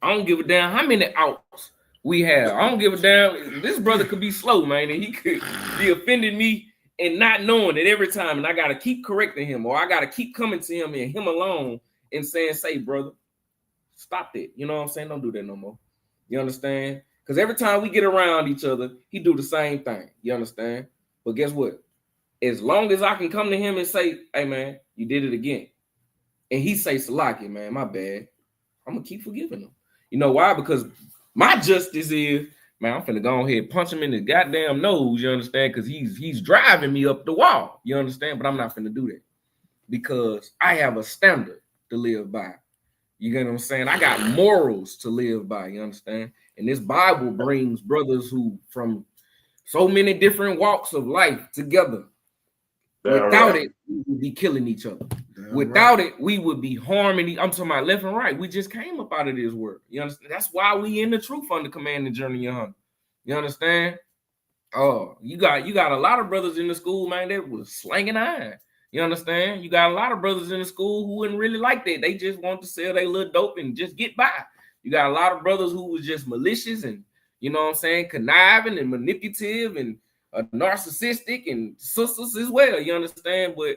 I don't give a damn how many outs we have. I don't give a damn. This brother could be slow, man, and he could be offending me and not knowing it every time. And I got to keep correcting him, or I got to keep coming to him and him alone and saying, say, brother, stop that. You know what I'm saying? Don't do that no more. You understand? Because every time we get around each other, he do the same thing. You understand? But guess what? As long as I can come to him and say, hey, man, you did it again. And he say, Salaki, man, my bad. I'm going to keep forgiving him. You know why? Because my justice is, man, I'm finna go ahead and punch him in the goddamn nose, you understand? Because he's driving me up the wall, you understand? But I'm not finna do that because I have a standard to live by. You get what I'm saying? I got morals to live by, you understand? And this Bible brings brothers who from so many different walks of life together. Without it, we would be killing each other. Without it, we would be harming. I'm talking about left and right. We just came up out of this world. You understand? That's why we in the truth under command and journey, your You understand? Oh, you got a lot of brothers in the school, man, that was slanging iron. You understand? You got a lot of brothers in the school who wouldn't really like that. They just want to sell their little dope and just get by. You got a lot of brothers who was just malicious and, you know what I'm saying, conniving and manipulative and narcissistic and sisters as well. You understand? But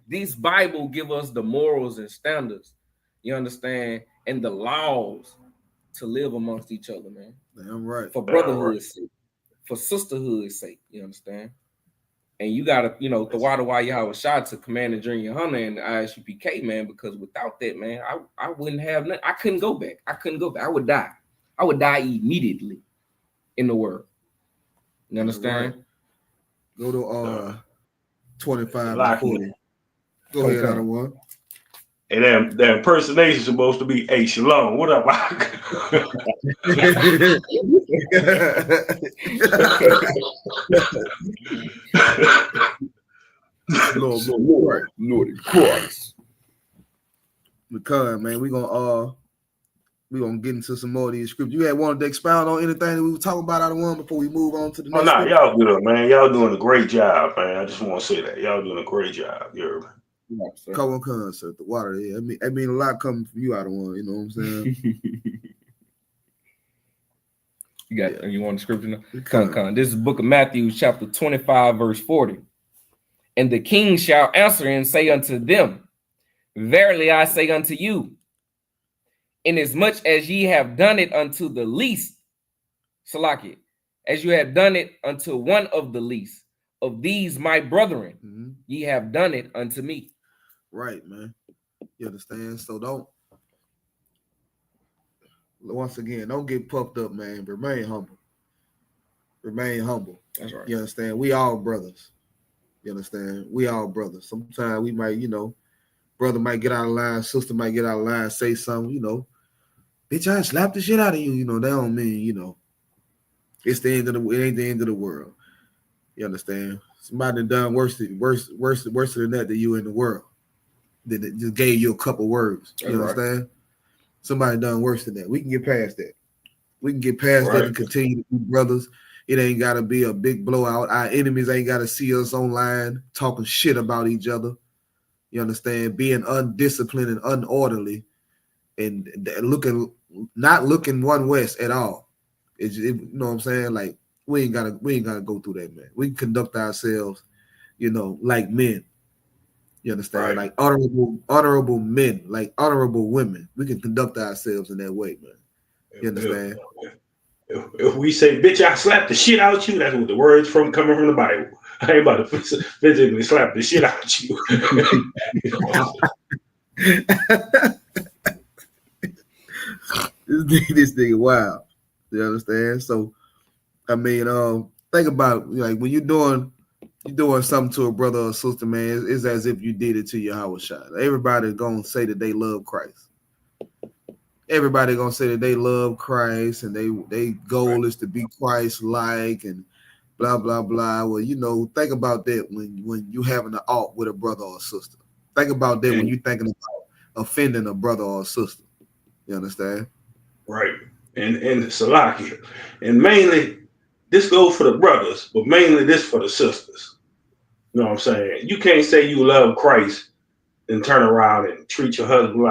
this Bible give us the morals and standards, you understand, and the laws to live amongst each other, man. Damn right. For brotherhood's sake, for sisterhood's sake, you understand? And you gotta, you know, the water while you have a shot to Commander Junior Hunter and the ISUPK, man, because without that, man, I wouldn't have nothing. I couldn't go back. I would die. I would die immediately in the world. You understand? Right. Go to 25 and 40. Go ahead, I don't want. And that impersonation is supposed to be, hey, Shalom, what up? Lord Christ. Because, man, we're gonna get into some more of these scripts. You had wanted to expound on anything that we were talking about out of one before we move on to the next? Oh, no, y'all good, man. Y'all doing a great job, man. I just want to say that y'all doing a great job. You heard me? Come on, sir. The water, yeah. I mean a lot coming from you out of one. You know what I'm saying? You want the scripture now? Come. This is the book of Matthew, chapter 25, verse 40. And the king shall answer and say unto them, verily I say unto you, inasmuch as ye have done it unto the least, Salaki, as you have done it unto one of the least of these my brethren, ye have done it unto me. Right, man. You understand? So once again, don't get puffed up, man. Remain humble. Remain humble. That's right. You understand? We all brothers. You understand? We all brothers. Sometimes we might, brother might get out of line, sister might get out of line, say something, bitch, I slap the shit out of you. That don't mean, it ain't the end of the world. You understand? Somebody done worse than that than you in the world. That just gave you a couple words. You That's right. understand? Somebody done worse than that. We can get past that. We can get past that and continue to be brothers. It ain't got to be a big blowout. Our enemies ain't got to see us online talking shit about each other. You understand? Being undisciplined and unorderly and not looking one west at all. You know what I'm saying? Like we ain't gotta go through that, man. We can conduct ourselves, like men. You understand? Right. Like honorable men, like honorable women. We can conduct ourselves in that way, man. You understand? If we say, bitch, I slapped the shit out you, that's what the words coming from the Bible. I ain't about to physically slap the shit out you. This nigga wild. You understand? So, I mean, think about like when you're doing something to a brother or sister, man. It's as if you did it to your house shot. Everybody's gonna say that they love Christ. Everybody gonna say that they love Christ and they goal is to be Christ-like and blah blah blah. Well, think about that when you having an alt with a brother or a sister. Think about that when you're thinking about offending a brother or a sister. You understand? Right. And Salakia. And mainly this goes for the brothers, but mainly this for the sisters. You know what I'm saying? You can't say you love Christ and turn around and treat your husband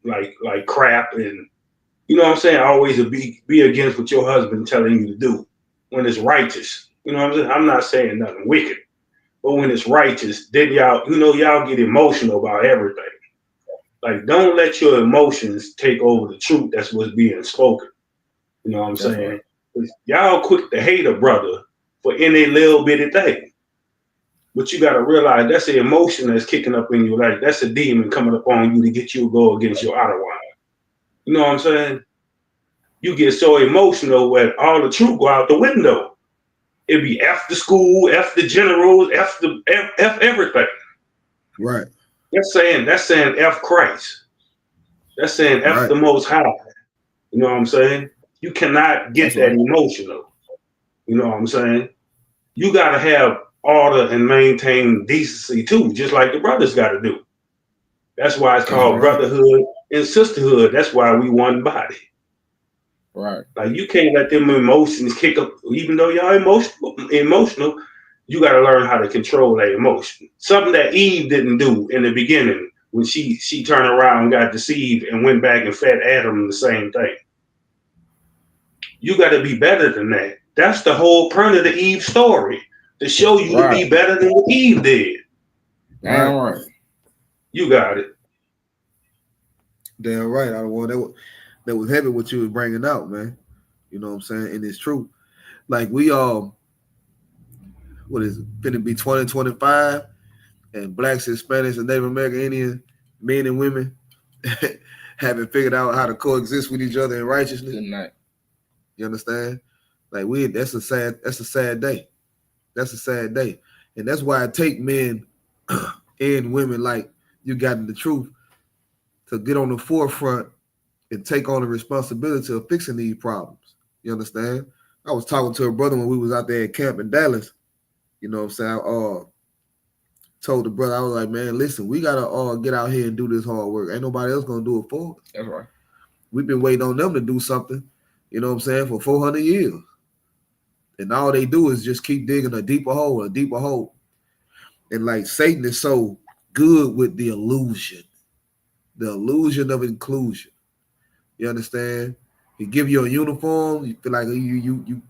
like crap and you know what I'm saying, always be against what your husband telling you to do when it's righteous. You know what I'm saying? I'm not saying nothing wicked. But when it's righteous, then y'all get emotional about everything. Like, don't let your emotions take over the truth that's what's being spoken. You know what I'm saying? Right. Y'all quick to hate a brother for any little bitty thing. But you got to realize that's the emotion that's kicking up in you. Like, that's a demon coming up on you to get you to go against your outer one. You know what I'm saying? You get so emotional where all the truth go out the window. It'd be F the school, F the generals, F everything. Right. That's saying F Christ. That's saying F the Most High. You know what I'm saying? You cannot get that emotional. You know what I'm saying? You got to have order and maintain decency too, just like the brothers got to do. That's why it's called brotherhood and sisterhood. That's why we one body. Right. Like you can't let them emotions kick up, even though y'all emotional. You got to learn how to control that emotion. Something that Eve didn't do in the beginning when she turned around and got deceived and went back and fed Adam the same thing. You got to be better than that. That's the whole point of the Eve story, to show you to be better than what Eve did. Damn right. You got it. Damn right. I want that was heavy what you was bringing out, man. You know what I'm saying? And it's true. Like we all, what is it? Finna be 2025, and blacks, Hispanics, and Native American Indian men and women haven't figured out how to coexist with each other in righteousness. Good night. You understand? Like that's a sad day. That's a sad day. And that's why I take men and women like you got in the truth to get on the forefront and take on the responsibility of fixing these problems. You understand? I was talking to a brother when we was out there at camp in Dallas. You know what I'm saying? I told the brother, I was like, man, listen, we gotta get out here and do this hard work. Ain't nobody else gonna do it for us. That's right. We've been waiting on them to do something, you know what I'm saying, for 400 years. And all they do is just keep digging a deeper hole. And like Satan is so good with the illusion of inclusion. You understand? He give you a uniform, you feel like you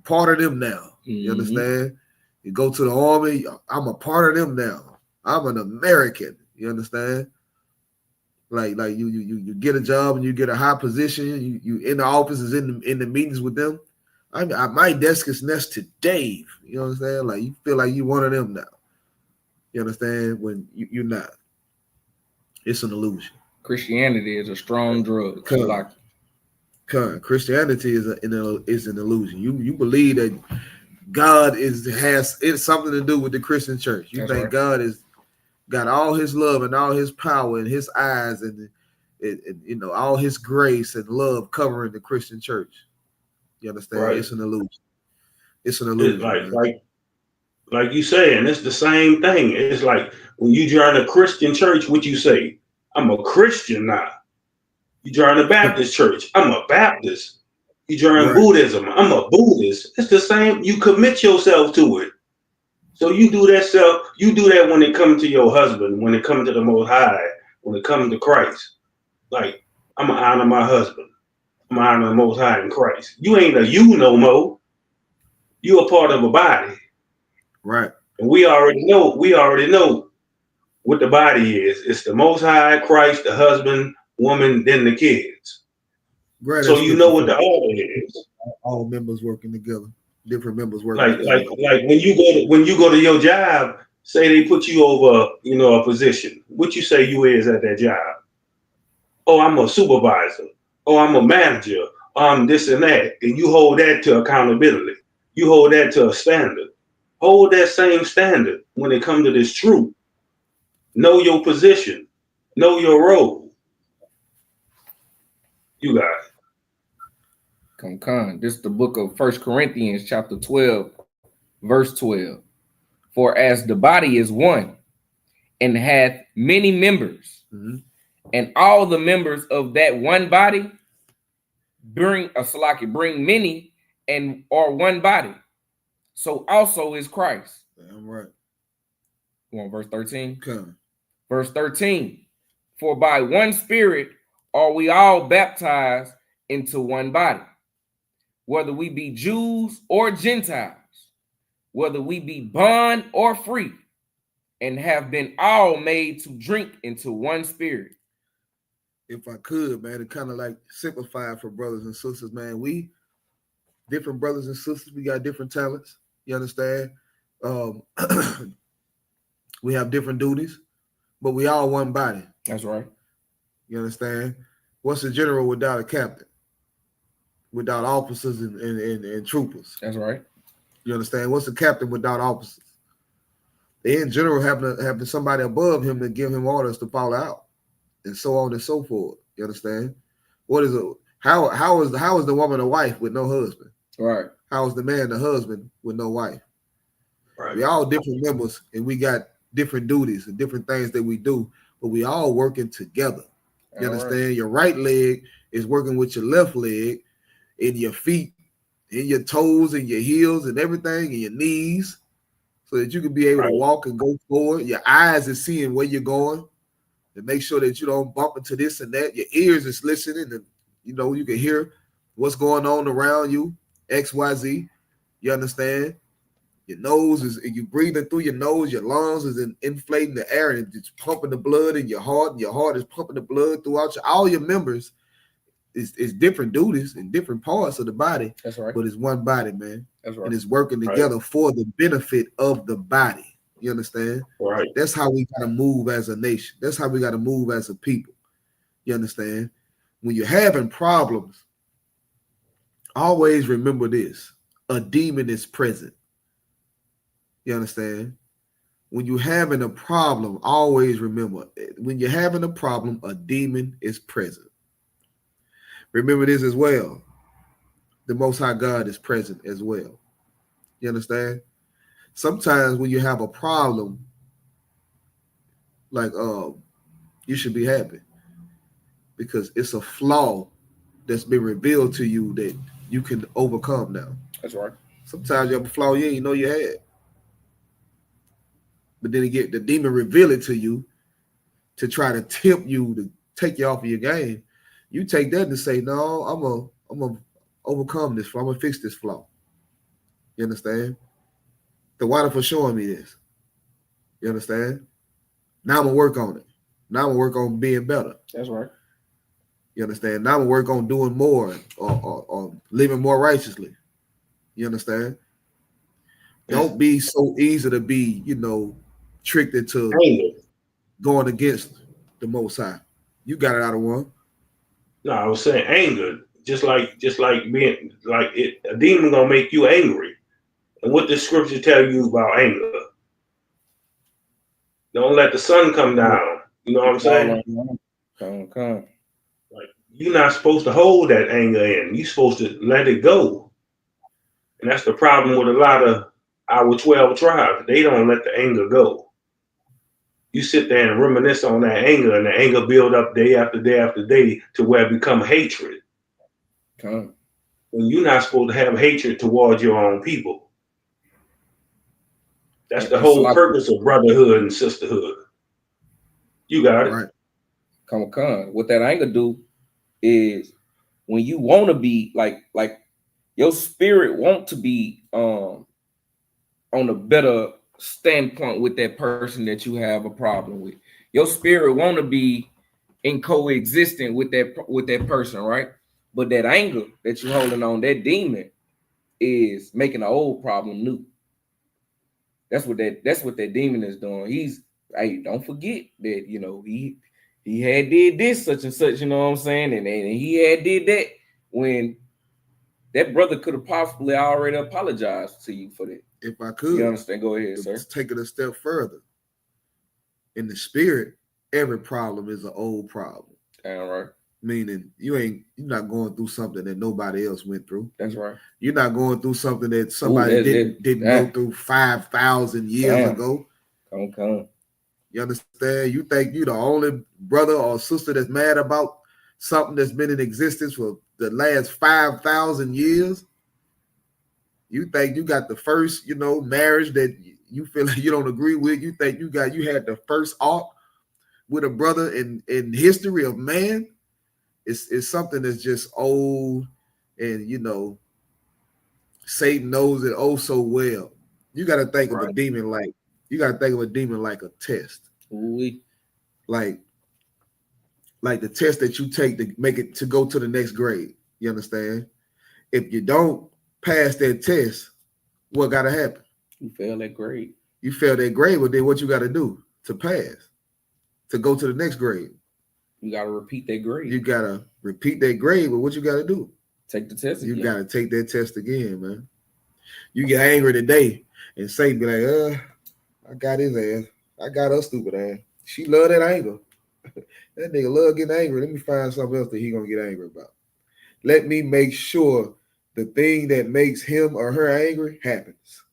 part of them now. You understand? You go to the army, I'm a part of them now. I'm an American. You understand? Like you get a job and you get a high position. You in the offices, in the meetings with them. My desk is next to Dave. You know what I'm saying? Like you feel like you one of them now. You understand? When you're not. It's an illusion. Christianity is a strong drug. Christianity is an illusion. You believe that God has something to do with the Christian church. You think God is got all his love and all his power and his eyes and all his grace and love covering the Christian church. You understand? Right. It's an illusion. It's an illusion. Like you saying, it's the same thing. It's like when you join a Christian church, what you say? I'm a Christian now. You join a Baptist church, I'm a Baptist. You join Right. Buddhism, I'm a Buddhist. It's the same. You commit yourself to it. So you do that when it comes to your husband, when it comes to the Most High, when it comes to Christ. Like, I'm going to honor my husband. I'm going to honor the Most High in Christ. You ain't a you no more. You a part of a body. Right. And we already know what the body is. It's the Most High, Christ, the husband, woman, then the kids. Right. So you know what the order is. All members working together. Different members working together. Like when you go to your job, say they put you over, a position. What you say you is at that job? Oh, I'm a supervisor. Oh, I'm a manager. I'm this and that. And you hold that to accountability. You hold that to a standard. Hold that same standard when it comes to this truth. Know your position. Know your role. You got it. Come. This is the book of 1 Corinthians chapter 12, verse 12. For as the body is one and hath many members, and all the members of that one body bring many and are one body, so also is Christ. Damn right. Go on, verse 13. Come. Verse 13. For by one Spirit are we all baptized into one body, whether we be Jews or Gentiles, whether we be bond or free, and have been all made to drink into one Spirit. If I could, man, to kind of like simplify for brothers and sisters, man, we different brothers and sisters, we got different talents. You understand? We have different duties, but we all one body. That's right. You understand? What's a general without a captain? Without officers and troopers. That's right. You understand? What's a captain without officers? They in general having somebody above him to give him orders to follow out, and so on and so forth. You understand? What is it? How is the woman a wife with no husband? Right. How is the man the husband with no wife? Right. We all different members, and we got different duties and different things that we do, but we all working together. You understand? Right. Your right leg is working with your left leg, and your feet, and your toes, and your heels, and everything, and your knees, so that you can be able to walk and go forward. Your eyes is seeing where you're going, to make sure that you don't bump into this and that. Your ears is listening, and you can hear what's going on around you, XYZ. You understand? Your nose is, you breathing through your nose, your lungs is inflating the air, and it's pumping the blood in your heart, and your heart is pumping the blood throughout all your members. It's different duties in different parts of the body. That's right. But it's one body, man. That's right. And it's working together for the benefit of the body. You understand? Right. That's how we gotta move as a nation. That's how we gotta move as a people. You understand? When you're having problems, always remember this: a demon is present. You understand? When you're having a problem, always remember, when you're having a problem, a demon is present. Remember this as well. The Most High God is present as well. You understand? Sometimes when you have a problem, like you should be happy, because it's a flaw that's been revealed to you that you can overcome now. That's right. Sometimes you have a flaw you didn't know you had. But then again, the demon reveal it to you to try to tempt you to take you off of your game. You take that and say, no, I'm gonna overcome this flaw. I'm gonna fix this flaw. You understand? The water for showing me this. You understand? Now I'm gonna work on it. Now I'm gonna work on being better. That's right. You understand? Now I'm gonna work on doing more or living more righteously. You understand? Don't be so easy to be, tricked into going against the Most High. You got it out of one. No, I was saying anger, just like being like it. A demon gonna make you angry. And what the scripture tell you about anger? Don't let the sun come down. You know what I'm saying? Come. Like, you're not supposed to hold that anger in. You're supposed to let it go. And that's the problem with a lot of our 12 tribes, they don't let the anger go. You sit there and reminisce on that anger, and the anger build up day after day after day to where it become hatred. When you're not supposed to have hatred towards your own people. That's the and whole purpose of brotherhood and sisterhood. You got it. Right. Come. What that anger do is when you want to be like your spirit want to be on a better standpoint with that person that you have a problem with. Your spirit want to be in coexistent with that person, right? But that anger that you're holding on, that demon, is making an old problem new. That's what that demon is doing. He's, hey, don't forget that, you know, he had did this such and such, you know what I'm saying, and he had did that when that brother could have possibly already apologized to you for that. If I could, you understand? Go ahead, sir. Take it a step further. In the spirit, every problem is an old problem. All right. Meaning you're not going through something that nobody else went through. That's right. You're not going through something that somebody didn't go through 5,000 years ago. Come. You understand? You think you're the only brother or sister that's mad about something that's been in existence for the last 5,000 years? You think you got the first, marriage that you feel like you don't agree with? You think you had the first arc with a brother in history of man? It's something that's just old, and Satan knows it oh so well. You got to think of a demon like a test. Ooh-wee. Like the test that you take to make it to go to the next grade. You understand? If you don't pass that test, what got to happen? You fail that grade. You fail that grade, but then what you got to do to pass, to go to the next grade? You got to repeat that grade. You got to repeat that grade, but what you got to do? Take the test again. You got to take that test again, man. You get angry today and Satan be like, I got his ass. I got her stupid ass. She love that anger. That nigga love getting angry. Let me find something else that he gonna get angry about. Let me make sure the thing that makes him or her angry happens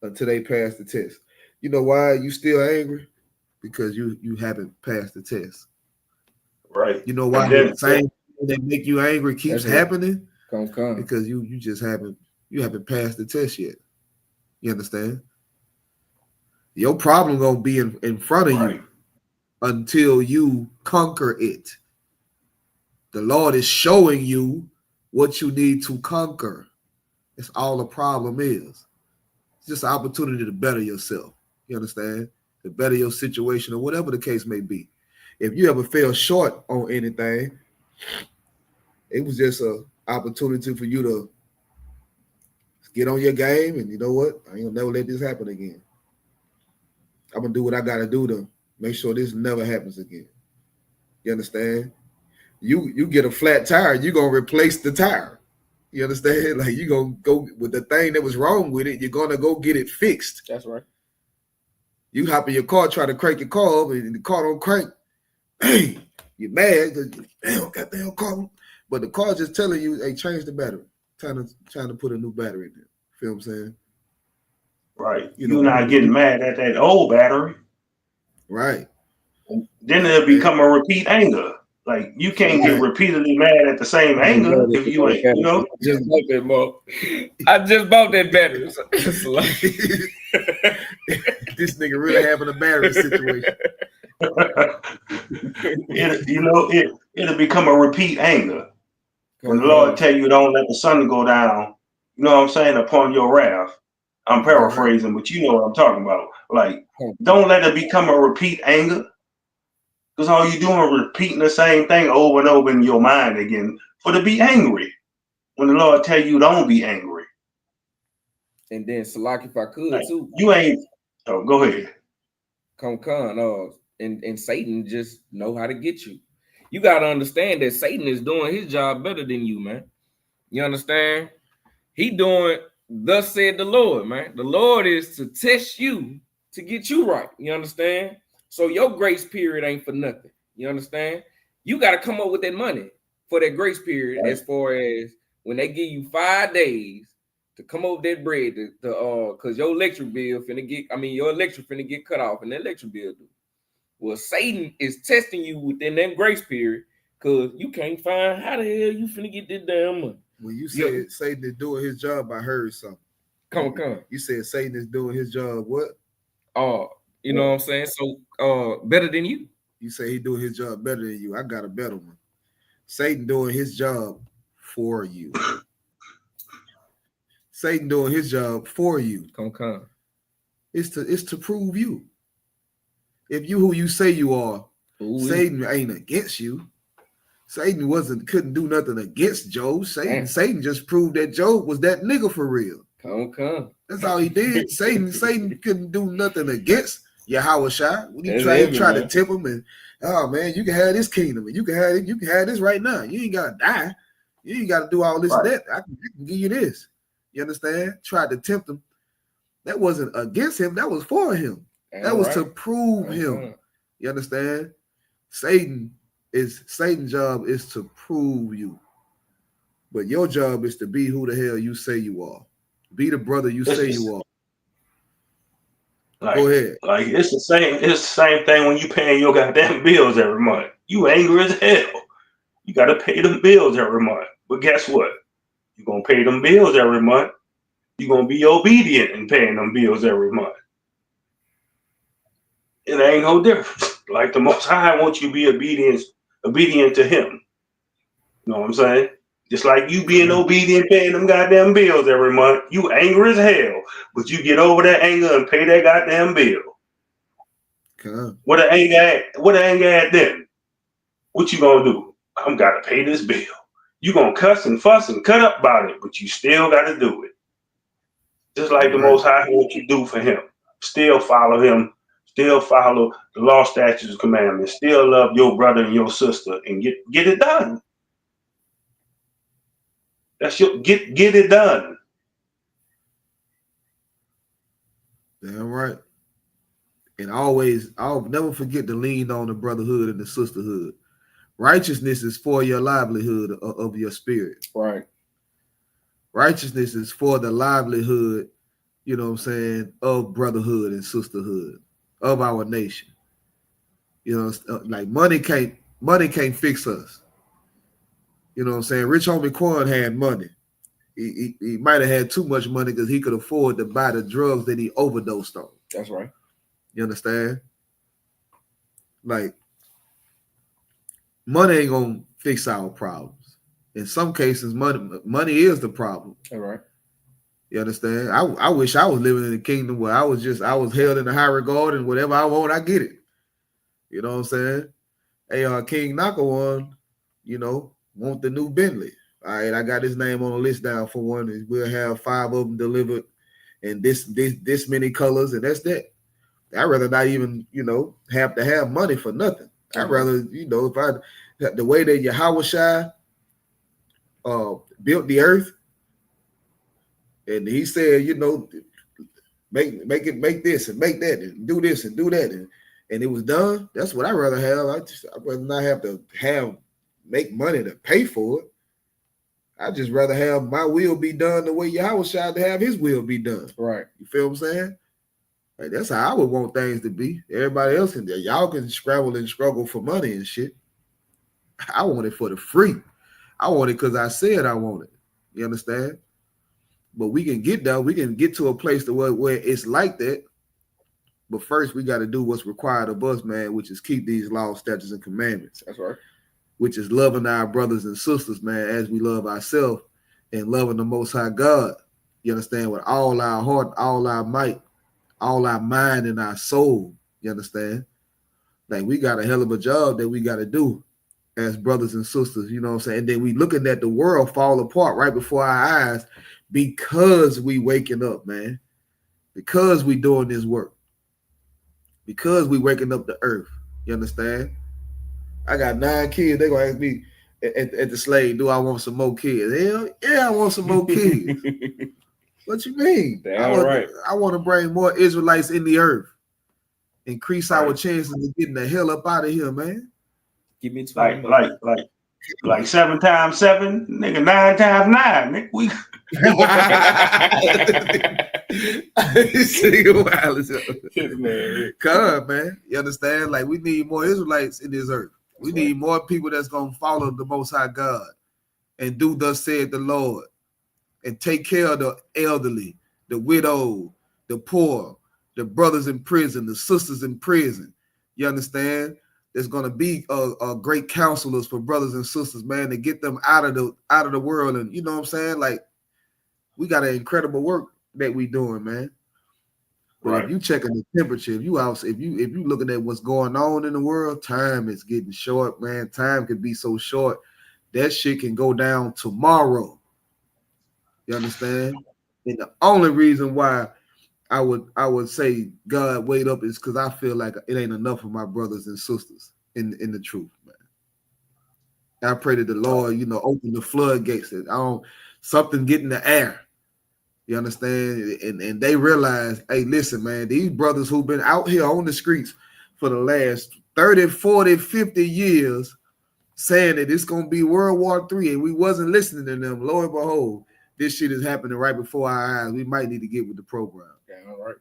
until they pass the test. You know why you still angry? Because you haven't passed the test. Right. You know why the same thing that make you angry keeps happening? Come. Because you just haven't passed the test yet. You understand? Your problem gonna be in front of you until you conquer it. The Lord is showing you what you need to conquer. That's all the problem is. It's just an opportunity to better yourself. You understand? To better your situation or whatever the case may be. If you ever fell short on anything, it was just an opportunity for you to get on your game, and you know what? I ain't gonna never let this happen again. I'm gonna do what I gotta do to make sure this never happens again. You understand? You get a flat tire, you're gonna replace the tire. You understand? Like you're gonna go with the thing that was wrong with it, you're gonna go get it fixed. That's right. You hop in your car, try to crank your car up, and the car don't crank. Hey, you're mad because damn goddamn car. But the car's just telling you, hey, change the battery. Trying to put a new battery in there. Feel what I'm saying? Right. You're not getting mad at that old battery. Right. Then it'll become a repeat anger. Like you can't get repeatedly mad at the same anger if you ain't, Just bought that Mo. I just bought that battery. This nigga really having a battery situation. It'll become a repeat anger. When the Lord tell you don't let the sun go down, you know what I'm saying, upon your wrath. I'm paraphrasing, but you know what I'm talking about. Like, don't let it become a repeat anger. Because all you're doing is repeating the same thing over and over in your mind again for to be angry. When the Lord tell you don't be angry. And then Salak, if I could too. You ain't go ahead. Come and Satan just know how to get you. You got to understand that Satan is doing his job better than you, man. You understand? He doing, thus said the Lord, man. The Lord is to test you to get you right. You understand? So your grace period ain't for nothing. You understand? You got to come up with that money for that grace period as far as when they give you 5 days to come over that bread cause your electric bill your electric finna get cut off and the electric bill do. Well, Satan is testing you within that grace period because you can't find how the hell you finna get this damn money. When you said Satan is doing his job, I heard something. Come. You said Satan is doing his job. What? You know what I'm saying? So, better than you. You say he doing his job better than you. I got a better one. Satan doing his job for you. Satan doing his job for you. Come. It's to prove you. If you who you say you are, Satan ain't against you. Satan couldn't do nothing against Job. Satan just proved that Job was that nigga for real. Come. That's all he did. Satan couldn't do nothing against Yahweh Shai. When he tried to tip him and, oh man, you can have this kingdom and you can have this right now. You ain't gotta die. You ain't gotta do all this and that. I can give you this. You understand? Tried to tempt him. That wasn't against him, that was for him. That was to prove him. You understand? Satan's job is to prove you. But your job is to be who the hell you say you are. Be the brother you say you are. Go ahead. Like it's the same thing when you paying your goddamn bills every month. You angry as hell. You gotta pay them bills every month. But guess what? You're gonna pay them bills every month. You're gonna be obedient in paying them bills every month. It ain't no difference. Like the Most High wants you to be obedient to him. You know what I'm saying? Just like you being obedient, paying them goddamn bills every month. You angry as hell, but you get over that anger and pay that goddamn bill. What the anger at then? What you gonna do? I'm gotta pay this bill. You gonna cuss and fuss and cut up about it, but you still gotta do it. Just like the Most High wants you to do for him. Still follow him. Still follow the law, statutes, and commandments. Still love your brother and your sister and get it done. That's get it done. Damn right. And I'll never forget to lean on the brotherhood and the sisterhood. Righteousness is for your livelihood of your spirit. Right. Righteousness is for the livelihood, you know what I'm saying, of brotherhood and sisterhood of our nation. You know, like money can't fix us. You know what I'm saying? Rich homie Quan had money. He might have had too much money because he could afford to buy the drugs that he overdosed on. That's right. You understand? Like, money ain't gonna fix our problems. In some cases, money is the problem. All right. You understand? I wish I was living in a kingdom where I was held in a high regard and whatever I want, I get it. You know what I'm saying? Hey, King Naka you know, want the new Bentley. All right, I got his name on the list down for one. We'll have 5 of them delivered and this many colors, and that's that. I'd rather not even, you know, have to have money for nothing. I'd rather, you know, the way that Yahweh Shai built the earth, and he said, you know, make this and make that and do this and do that, and it was done. That's what I'd rather have. I'd rather not have to make money to pay for it. I'd just rather have my will be done the way Yahweh Shai to have his will be done. Right. You feel what I'm saying? Like, that's how I would want things to be. Everybody else can, y'all can scramble and struggle for money and shit. I want it for the free. I want it because I said I want it. You understand? But we can get down. We can get to a place to where it's like that. But first, we got to do what's required of us, man, which is keep these laws, statutes, and commandments. That's right. Which is loving our brothers and sisters, man, as we love ourselves, and loving the Most High God. You understand? With all our heart, all our might, all our mind, and our soul. You understand? Like, we got a hell of a job that we got to do as brothers and sisters. You know what I'm saying? And then we looking at the world fall apart right before our eyes because we waking up, man. Because we doing this work. Because we waking up the earth. You understand? I got 9 kids. They're going to ask me at the slave, do I want some more kids? Hell, yeah, I want some more kids. What you mean? I want to bring more Israelites in the earth. Increase our chances of getting the hell up out of here, man. Give me 20. Like 7 times 7, nigga, 9 times 9. Nigga, we Come, man. You understand? Like, we need more Israelites in this earth. We need more people that's gonna follow the Most High God and do thus said the Lord, and take care of the elderly, the widow, the poor, the brothers in prison, the sisters in prison. You understand? There's gonna be great counselors for brothers and sisters, man, to get them out of the world. And you know what I'm saying? Like, we got an incredible work that we doing, man. But if you checking the temperature, if you looking at what's going on in the world, time is getting short, man. Time could be so short that shit can go down tomorrow. You understand? And the only reason why I would say God wait up is because I feel like it ain't enough of my brothers and sisters in the truth, man. I pray that the Lord, open the floodgates. That something get in the air. You understand? And they realize, hey, listen, man, these brothers who've been out here on the streets for the last 30, 40, 50 years saying that it's going to be World War III, and we wasn't listening to them. Lo and behold, this shit is happening right before our eyes. We might need to get with the program. Yeah, all right.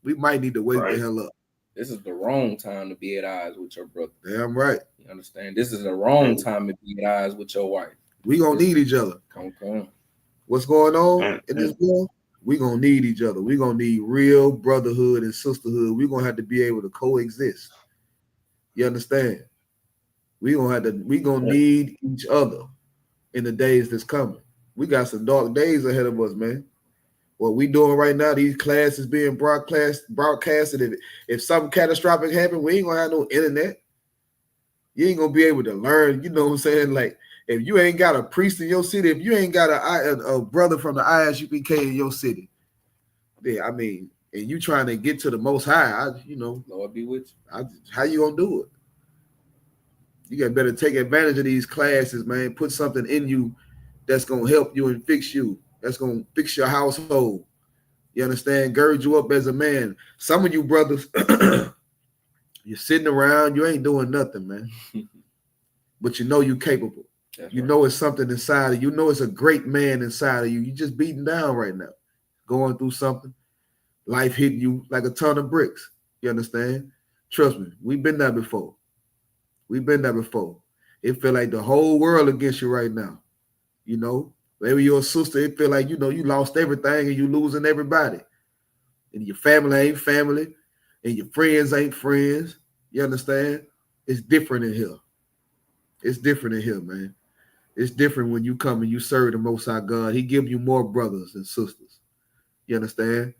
We might need to wake the hell up. This is the wrong time to be at odds with your brother. Damn right. You understand? This is the wrong time to be at odds with your wife. We going to need each other. Come. What's going on in this world? We going to need each other. We going to need real brotherhood and sisterhood. We going to have to be able to coexist. You understand? We going to need each other in the days that's coming. We got some dark days ahead of us, man. What we doing right now, these classes being broadcasted. If something catastrophic happen, we ain't going to have no internet. You ain't going to be able to learn. You know what I'm saying? Like, if you ain't got a priest in your city, if you ain't got a brother from the ISUPK in your city, I mean, and you trying to get to the Most High, Lord be with you. How you gonna do it? You got better take advantage of these classes, man. Put something in you that's gonna help you and fix you. That's gonna fix your household. You understand? Gird you up as a man. Some of you brothers, you're sitting around, you ain't doing nothing, man. But you know you're capable. That's you know it's something inside of you. You know it's a great man inside of you. You're just beaten down right now, going through something. Life hitting you like a ton of bricks. You understand? Trust me, we've been there before. It feel like the whole world against you right now. Maybe your sister, it feel like, you lost everything and you losing everybody. And your family ain't family. And your friends ain't friends. You understand? It's different in here. It's different in here, man. It's different when you come and you serve the Most High God. He give you more brothers and sisters. You understand?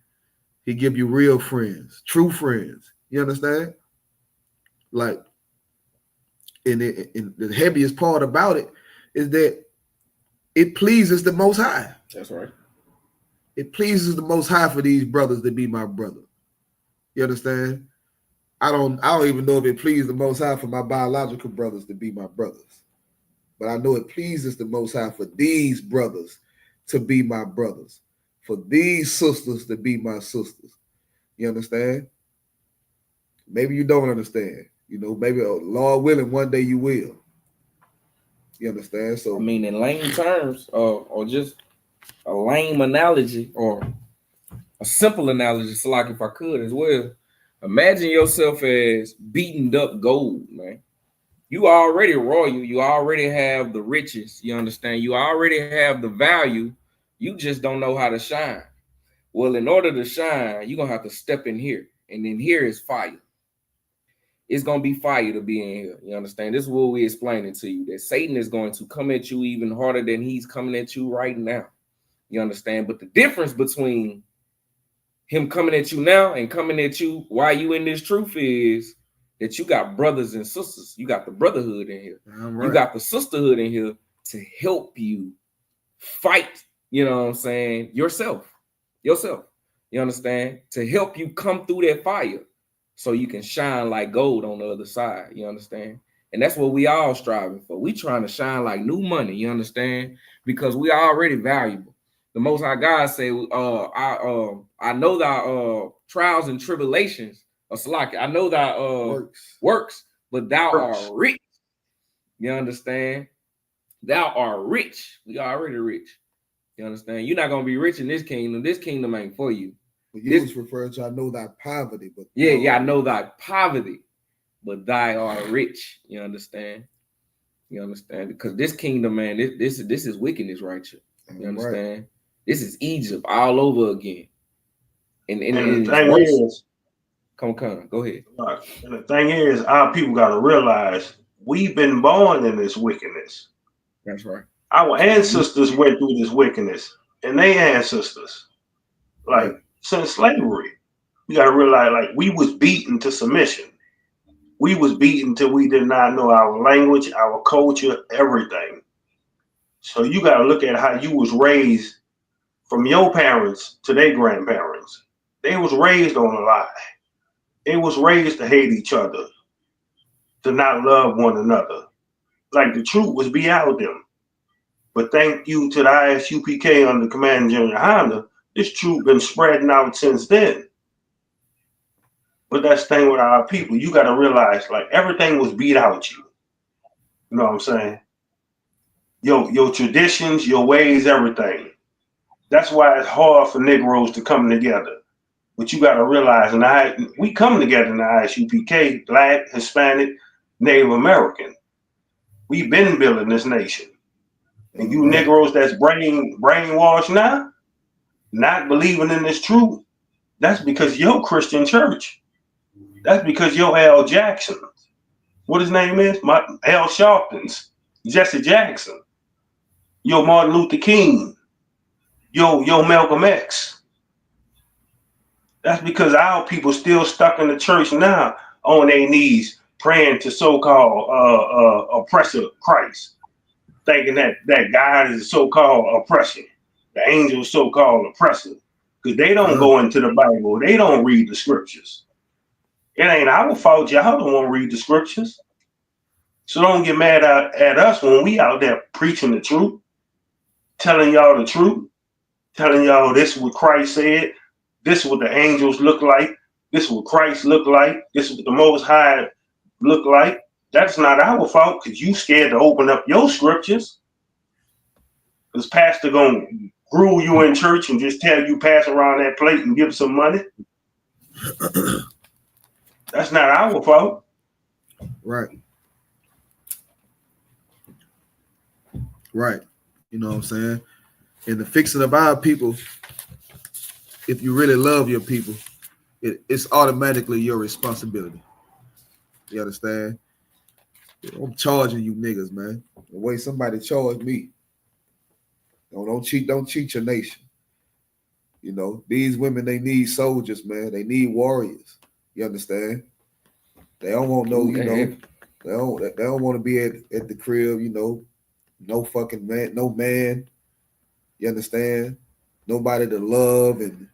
He give you real friends, true friends. You understand? Like, and the heaviest part about it is that it pleases the Most High. That's right. It pleases the Most High for these brothers to be my brother. You understand? I don't even know if it pleases the Most High for my biological brothers to be my brothers. But I know it pleases the Most High for these brothers to be my brothers, for these sisters to be my sisters. You understand? Maybe you don't understand. Maybe, Lord willing, one day you will. You understand? So, I mean, in lame terms, or just a lame analogy, or a simple analogy, so like if I could as well, imagine yourself as beaten up gold, man. You already royal. You already have the riches. You understand? You already have the value. You just don't know how to shine. Well, in order to shine, you're going to have to step in here. And in here is fire. It's going to be fire to be in here. You understand? This is what we're explaining to you. That Satan is going to come at you even harder than he's coming at you right now. You understand? But the difference between him coming at you now and coming at you while you in this truth is that you got brothers and sisters. You got the brotherhood in here. Right. You got the sisterhood in here to help you fight, you know what I'm saying, yourself. You understand? To help you come through that fire so you can shine like gold on the other side. You understand? And that's what we all striving for. We trying to shine like new money, you understand? Because we are already valuable. The Most High God say, I know thy trials and tribulations, I know thy works, but thou art rich. You understand? Thou art rich. We already rich. You understand? You're not gonna be rich in this kingdom. This kingdom ain't for you. But you was referring to, I know thy poverty, but yeah, I know thy poverty, but thy art rich. You understand? You understand? Because this kingdom, man, this is wickedness right here. You understand? Right. This is Egypt all over again. And the thing is, come, go ahead. And the thing is, our people got to realize we've been born in this wickedness. That's right. Our ancestors went through this wickedness, and their ancestors, like since slavery, we got to realize, like, we was beaten to submission. We was beaten till we did not know our language, our culture, everything. So you got to look at how you was raised from your parents to their grandparents. They was raised on a lie. They was raised to hate each other, to not love one another. Like the truth was be out of them. But thank you to the ISUPK under Command General Honda, this truth been spreading out since then. But that's the thing with our people. You got to realize, like, everything was beat out you. You know what I'm saying? Your traditions, your ways, everything. That's why it's hard for Negroes to come together. But you got to realize, and we come together in the ISUPK, Black, Hispanic, Native American. We've been building this nation. And you Negroes that's brainwashed now, not believing in this truth, that's because your Christian church. That's because your Al Jackson. What his name is? Al Sharpton's, Jesse Jackson. Your Martin Luther King. Your Malcolm X. That's because our people still stuck in the church now on their knees praying to so-called oppressor Christ, thinking that God is a so-called oppression, the angel is so-called oppressor, because they don't go into the Bible. They don't read the scriptures. It ain't our fault y'all don't want to read the scriptures. So don't get mad at us when we out there preaching the truth, telling y'all the truth, telling y'all this is what Christ said, this is what the angels look like, this is what Christ look like, this is what the Most High look like. That's not our fault because you scared to open up your scriptures. Because pastor gonna groove you in church and just tell you pass around that plate and give some money. That's not our fault. Right. Right. You know what I'm saying? And the fixing of our people, if you really love your people, it's automatically your responsibility. You understand? I'm charging you niggas, man. The way somebody charged me. Don't cheat your nation. You know, these women, they need soldiers, man. They need warriors. You understand? They don't want no, you know, they don't want to be at the crib, you know, no fucking man, no man. You understand? Nobody to love and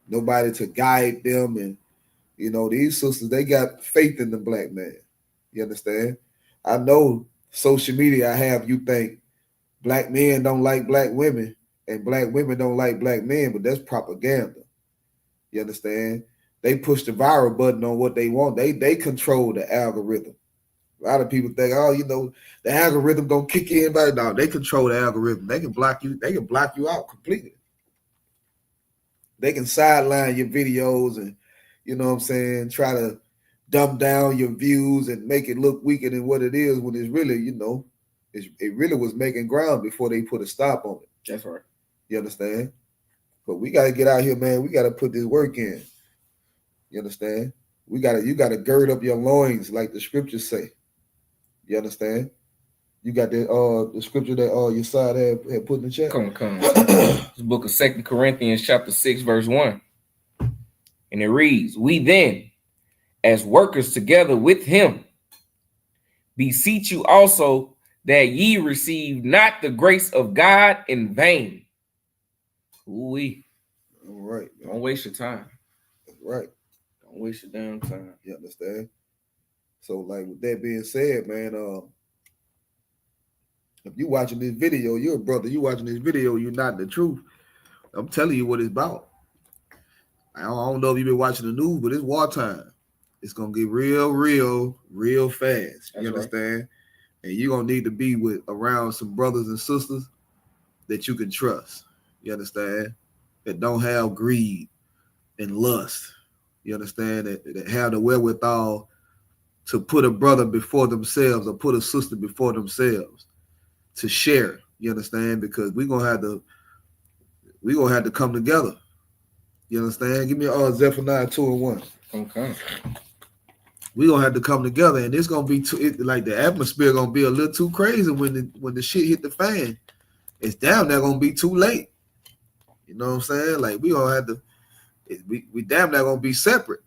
nobody to guide them. And, you know, these sisters, they got faith in the black man. You understand? I know social media, I have you think black men don't like black women and black women don't like black men, but that's propaganda. You understand? They push the viral button on what they want. They control the algorithm. A lot of people think, oh, you know, the algorithm don't kick anybody. No, they control the algorithm. They can block you. They can block you out completely. They can sideline your videos and, you know what I'm saying, try to dumb down your views and make it look weaker than what it is when it's really, you know, it really was making ground before they put a stop on it. That's right. You understand? But we got to get out here, man. We got to put this work in. You understand? You got to gird up your loins like the scriptures say. You understand? You got the scripture that your side had put in the chat. Come. This book of 2 Corinthians chapter 6, verse 1. And it reads, we then, as workers together with him, beseech you also that ye receive not the grace of God in vain. Ooh-wee. All right. Don't waste your time. Right. Don't waste your damn time. You understand? So, like, with that being said, man, if you watching this video, you're a brother, you watching this video, you're not the truth. I'm telling you what it's about. I don't know if you've been watching the news, but it's wartime. It's gonna get real fast. You understand? Right. And you're gonna need to be around some brothers and sisters that you can trust. You understand? That don't have greed and lust. You understand? That have the wherewithal to put a brother before themselves or put a sister before themselves, to share. You understand? Because we're gonna have to come together. You understand? Give me Zephaniah 2:1. Okay. We're gonna have to come together, and it's gonna be like the atmosphere gonna be a little too crazy when the shit hit the fan. It's damn near gonna be too late. You know what I'm saying? Like we gonna have to, we damn near gonna be separate.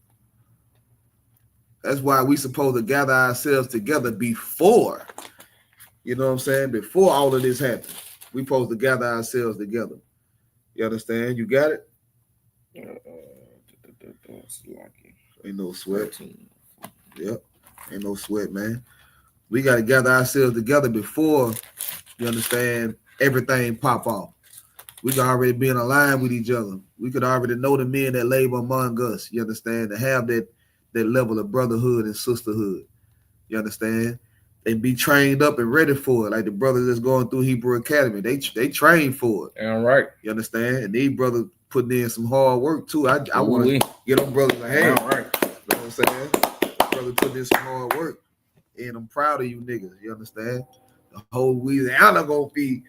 That's why we supposed to gather ourselves together before, you know what I'm saying? Before all of this happens, we supposed to gather ourselves together. You understand? You got it? Ain't no sweat. Yep. Ain't no sweat, man. We got to gather ourselves together before, you understand, everything pop off. We could already be in a line with each other. We could already know the men that labor among us, you understand, to have that level of brotherhood and sisterhood, you understand, and be trained up and ready for it. Like the brothers that's going through Hebrew Academy, they train for it. All right. You understand? And these brothers putting in some hard work too. I want to get them brothers a hand. All right. You know what I'm saying? Brother putting in some hard work. And I'm proud of you niggas. You understand? The whole Louisiana gonna be,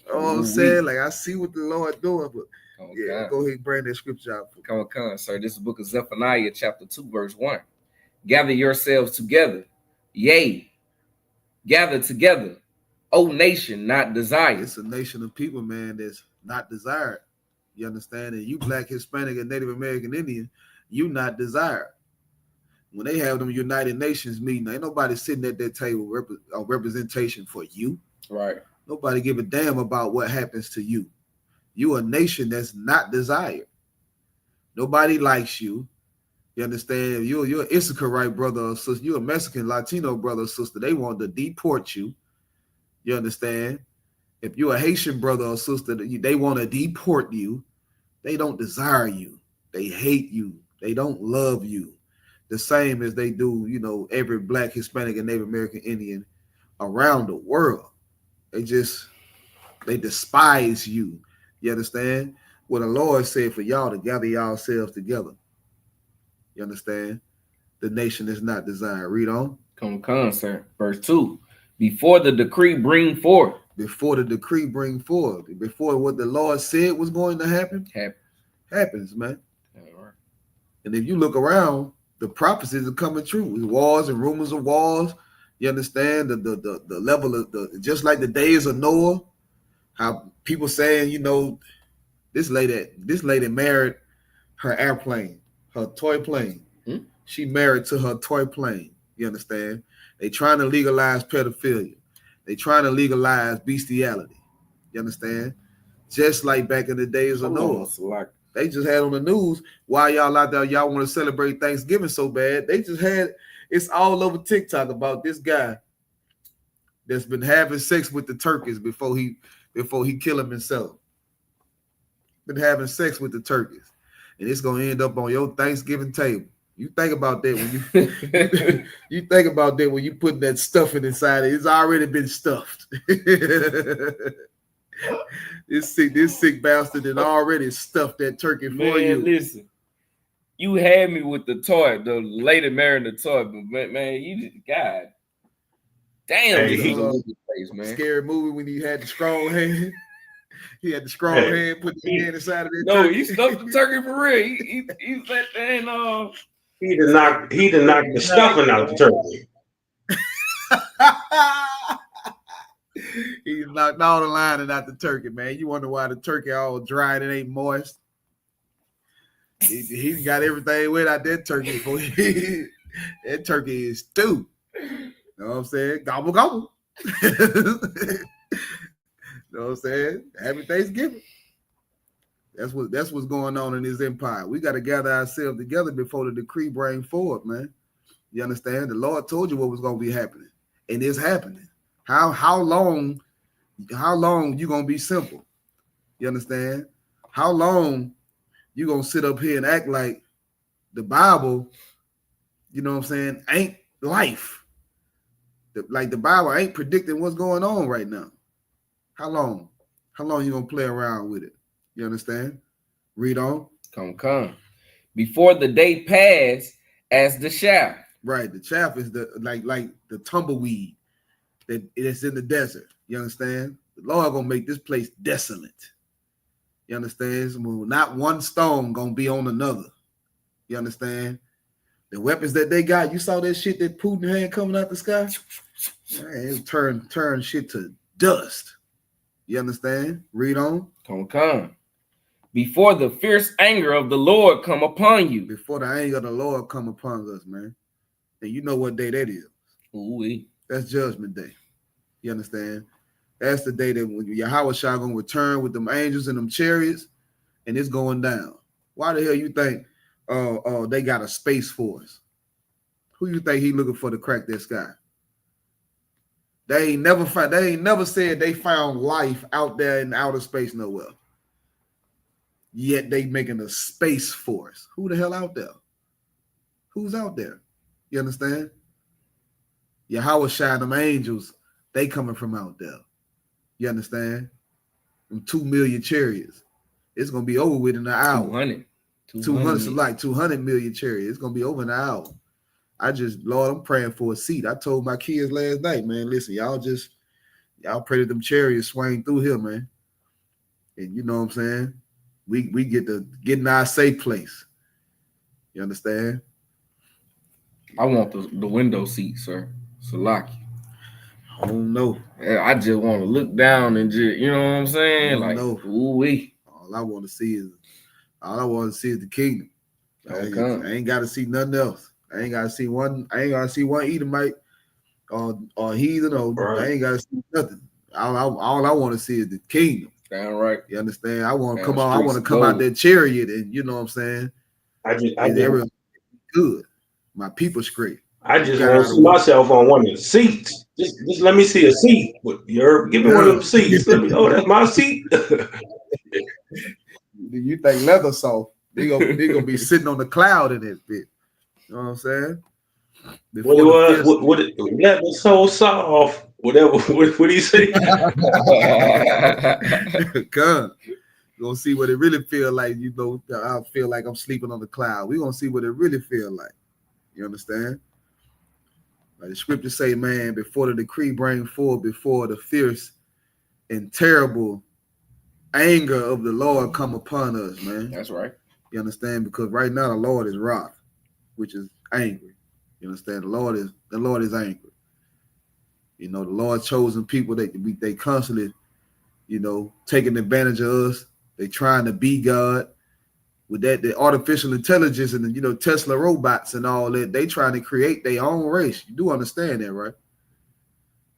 you know what I'm saying? Like I see what the Lord doing, but yeah, go ahead and bring that scripture out. Come on, sir. This is the book of Zephaniah, chapter 2, verse 1. Gather yourselves together. Yea, gather together. O nation not desired. It's a nation of people, man, that's not desired. You understand? And you Black, Hispanic, and Native American Indian, you not desired. When they have them United Nations meeting, ain't nobody sitting at that table a representation for you. Right. Nobody give a damn about what happens to you. You a nation that's not desired. Nobody likes you. You understand? You're an Issacharite brother or sister. You're a Mexican, Latino brother or sister. They want to deport you. You understand? If you're a Haitian brother or sister, they want to deport you. They don't desire you. They hate you. They don't love you. The same as they do, you know, every Black, Hispanic, and Native American Indian around the world. They despise you. You understand? What the Lord said for y'all to gather yourselves together. You understand? The nation is not desired. Read on. Come on, sir. Verse 2. Before the decree bring forth. Before the decree bring forth. Before what the Lord said was going to happen. Happens, man. All right. And if you look around, the prophecies are coming true. Wars and rumors of wars. You understand the level of just like the days of Noah. How people saying, you know, this lady married her airplane, her toy plane. She married to her toy plane. You understand? They trying to legalize pedophilia. They trying to legalize bestiality. You understand? Just like back in the days of Noah. They just had on the news while y'all out there, y'all want to celebrate Thanksgiving so bad. They just had, it's all over TikTok about this guy that's been having sex with the turkeys before he kill him himself. Been having sex with the turkeys. And it's gonna end up on your Thanksgiving table. You think about that when you you think about that when you put that stuffing inside it. It's already been stuffed. This sick bastard had already stuffed that turkey for you. Listen, you had me with the toy, the lady marrying the toy, but man, you just, God damn, this is a movie place, man. Scary movie when he had the strong hand. He had the strong hand, put the hand inside of that turkey. No, he stuffed the turkey for real. He let that He did knock the stuffing out of the turkey. He knocked all the lining out the turkey, man. You wonder why the turkey all dry and it ain't moist. He got everything wet out that turkey before that turkey is stew. You know what I'm saying? Gobble gobble. You know what I'm saying? Happy Thanksgiving. That's what's going on in this empire. We got to gather ourselves together before the decree bring forward, man. You understand? The Lord told you what was going to be happening, and it's happening. How long you gonna be simple? You understand? How long you gonna sit up here and act like the Bible, you know what I'm saying, ain't life? Like the Bible ain't predicting what's going on right now. How long? How long you gonna play around with it? You understand? Read on. Come. Before the day pass as the shaft. Right. The chaff is the like the tumbleweed that is in the desert. You understand? The Lord gonna make this place desolate. You understand? So not one stone gonna be on another. You understand? The weapons that they got, you saw that shit that Putin had coming out the sky? Man, it turn shit to dust. You understand? Read on. Come. Before the fierce anger of the Lord come upon you. Before the anger of the Lord come upon us, man. And you know what day that is. Ooh-wee. That's Judgment Day. You understand? That's the day that when Yahweh Shah gonna return with them angels and them chariots, and it's going down. Why the hell you think they got a space force? Who you think he looking for to crack that sky? They ain't never said they found life out there in outer space nowhere. Yet they making a space force. Who the hell out there? Who's out there? You understand? Yahweh Shah, them angels, they coming from out there. You understand? Them 2 million chariots. It's gonna be over with in an hour. 200 so like 200 million chariots. It's gonna be over in an hour. Lord, I'm praying for a seat. I told my kids last night, man, listen, y'all pray that them chariots swing through here, man. And you know what I'm saying? We get in our safe place. You understand? I want the window seat, sir. Salaki. I don't know. I just want to look down and just, you know what I'm saying? Like, ooh-wee. All I want to see is the kingdom. I ain't got to see nothing else. I ain't got to see one Edomite or heathen or right. I ain't got to see nothing. All I want to see is the kingdom. Damn right. You understand? I want to come out. I want to come out that chariot, and you know what I'm saying. I just good. My people straight. I just want to see myself on one of the seats. Just let me see a seat. Give me one of them seats. Let me. Oh, that's my seat. You think leather soft? They gonna be sitting on the cloud in that bit. You know what I'm saying? What leather so soft? Whatever. What he say? Come. We're gonna see what it really feel like. You know, I feel like I'm sleeping on the cloud. We're gonna see what it really feel like. You understand? Like the scriptures say, man, before the decree bring forth, before the fierce and terrible anger of the Lord come upon us, man. That's right. You understand? Because right now the Lord is wrath, which is angry. You understand? The Lord is angry. You know, the Lord chosen people, they constantly, you know, taking advantage of us. They trying to be God. With that, the artificial intelligence and the, you know, Tesla robots and all that, they trying to create their own race. You do understand that, right?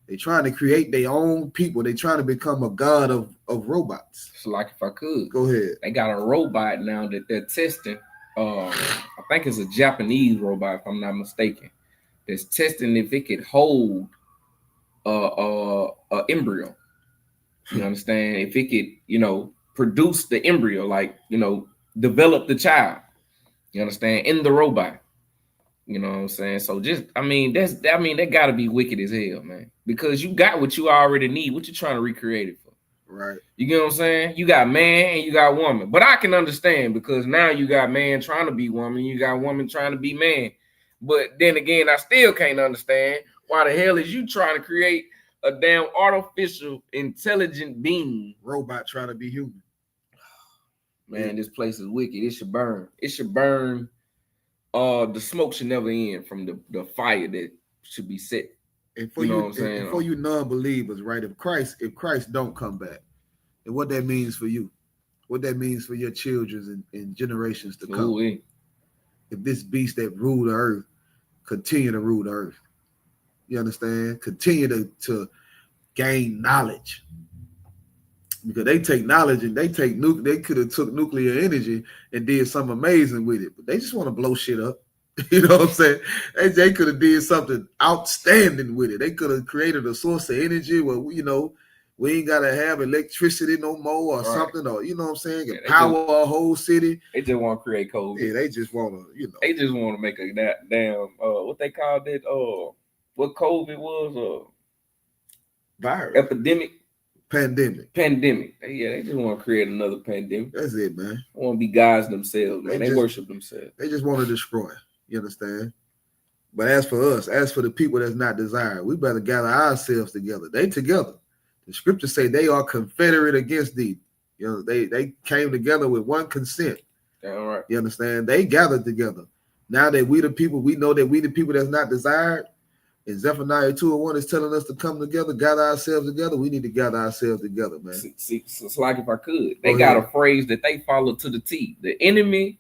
They trying to create their own people. They trying to become a god of robots. So like if I could. Go ahead. They got a robot now that they're testing. I think it's a Japanese robot, if I'm not mistaken. That's testing if it could hold a embryo. You understand? If it could, you know, produce the embryo, like, you know, develop the child, you understand, in the robot. You know what I'm saying? So that gotta be wicked as hell, man. Because you got what you already need. What you trying to recreate it for? Right. You get what I'm saying? You got man and you got woman. But I can understand because now you got man trying to be woman, you got woman trying to be man. But then again, I still can't understand why the hell is you trying to create a damn artificial intelligent being. Robot trying to be human. Man, this place is wicked. It should burn. It should burn. The smoke should never end from the fire that should be set. And for you non-believers, right? If Christ don't come back, and what that means for you, what that means for your children and generations to come. Ooh-wee. If this beast that rule the earth continue to rule the earth, you understand? Continue to gain knowledge. Because they take knowledge and they could have took nuclear energy and did something amazing with it, but they just want to blow shit up. You know what I'm saying? They could have did something outstanding with it. They could have created a source of energy where we ain't gotta have electricity no more or something, or you know what I'm saying? Yeah, power a whole city. They just want to create COVID. Yeah, they just want to, They just want to make a damn what they call that what COVID was? Virus. Epidemic. Pandemic. Yeah, they just want to create another pandemic. That's it, man. They want to be gods themselves, man. They worship themselves. They just want to destroy. You understand? But as for us, as for the people that's not desired, we better gather ourselves together. They together. The scriptures say they are confederate against thee. You know, they came together with one consent. All right. You understand? They gathered together. Now that we the people, we know that we the people that's not desired. And Zephaniah 2:1 is telling us to come together, gather ourselves together. We need to gather ourselves together, man. See, so it's like if I could, they got a phrase that they follow to the T. The enemy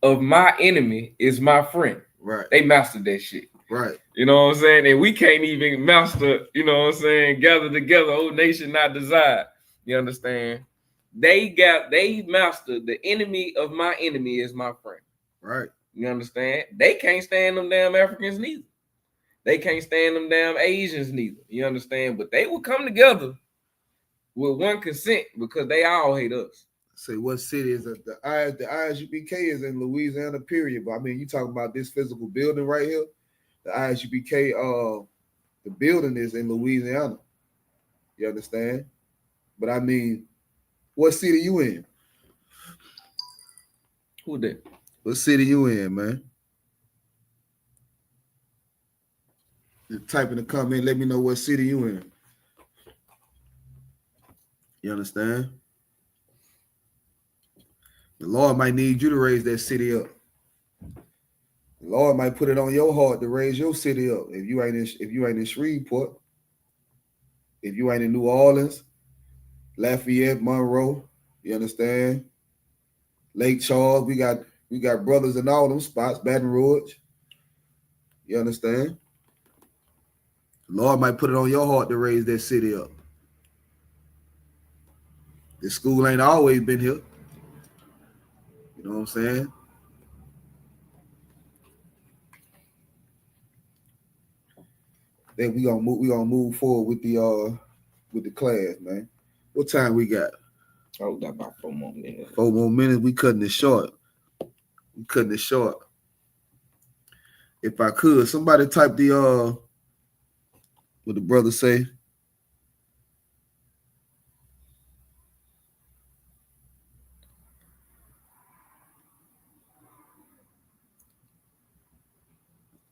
of my enemy is my friend. Right. They mastered that shit. Right. You know what I'm saying? And we can't even master, you know what I'm saying, gather together, old nation not desired. You understand? They mastered the enemy of my enemy is my friend. Right. You understand? They can't stand them damn Africans neither. They can't stand them damn Asians neither. You understand? But they will come together with one consent because they all hate us. Say what city is it? The ISUPK is in Louisiana, period. But I mean, you talking about this physical building right here. The ISUPK, the building is in Louisiana. You understand? But I mean, what city you in? Who that? What city you in, man? Type in the comment, let me know what city you in. You understand? The Lord might need you to raise that city up. The Lord might put it on your heart to raise your city up. If you ain't in Shreveport, if you ain't in New Orleans, Lafayette, Monroe, you understand? Lake Charles, we got brothers in all them spots, Baton Rouge. You understand? The Lord might put it on your heart to raise that city up. This school ain't always been here. You know what I'm saying? Then we gonna move forward with the class, man. What time we got? Oh, we got about 4 more minutes. 4 more minutes. We cutting it short. If I could, somebody type the what the brother say.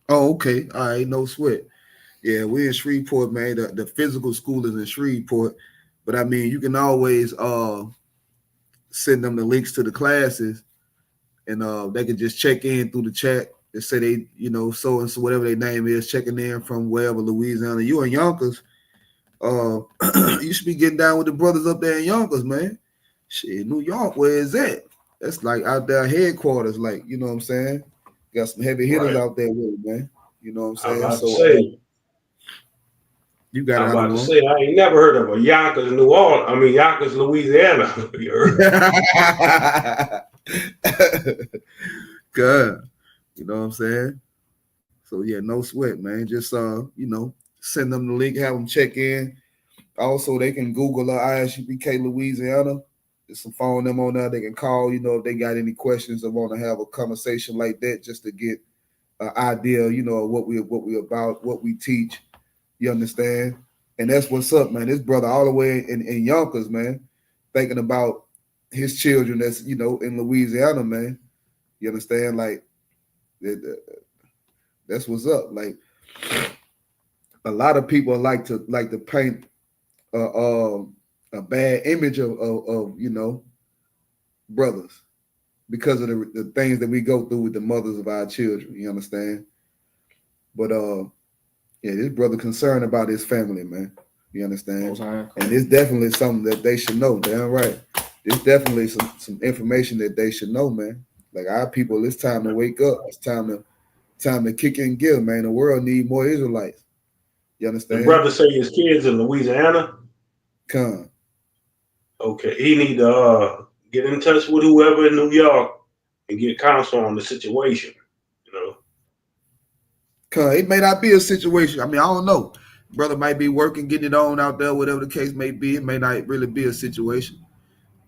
Oh, okay. All right, no sweat. Yeah, we're in Shreveport, man. The physical school is in Shreveport. But I mean, you can always send them the links to the classes, and they can just check in through the chat. They say they, so and so, whatever their name is, checking in from wherever, Louisiana. You in Yonkers, you should be getting down with the brothers up there in Yonkers, man. Shit, New York, where is that? That's like out there headquarters, like, you know what I'm saying? Got some heavy hitters out there with it, man. You know what I'm saying? You got it. I'm about to say, I ain't never heard of a Yonkers, New Orleans. I mean, Yonkers, Louisiana. You heard? Good. You know what I'm saying? So, yeah, no sweat, man. Just, send them the link, have them check in. Also, they can Google ISUPK Louisiana. There's some phone them on there. They can call, if they got any questions or want to have a conversation like that just to get an idea, of what we about, what we teach. You understand? And that's what's up, man. This brother all the way in Yonkers, man, thinking about his children that's, in Louisiana, man. You understand? Like, that's what's up. Like, a lot of people like to paint a bad image of brothers because of the things that we go through with the mothers of our children. You understand? But yeah, this brother concerned about his family, man. You understand? And it's definitely something that they should know. Damn right. It's definitely some information that they should know, man. Like, our people, it's time to wake up. It's time to kick in gear, man. The world need more Israelites. You understand? The brother say his kids in Louisiana. Come. Okay, he need to get in touch with whoever in New York and get counsel on the situation. It may not be a situation. I mean, I don't know. Brother might be working, getting it on out there, whatever the case may be. It may not really be a situation,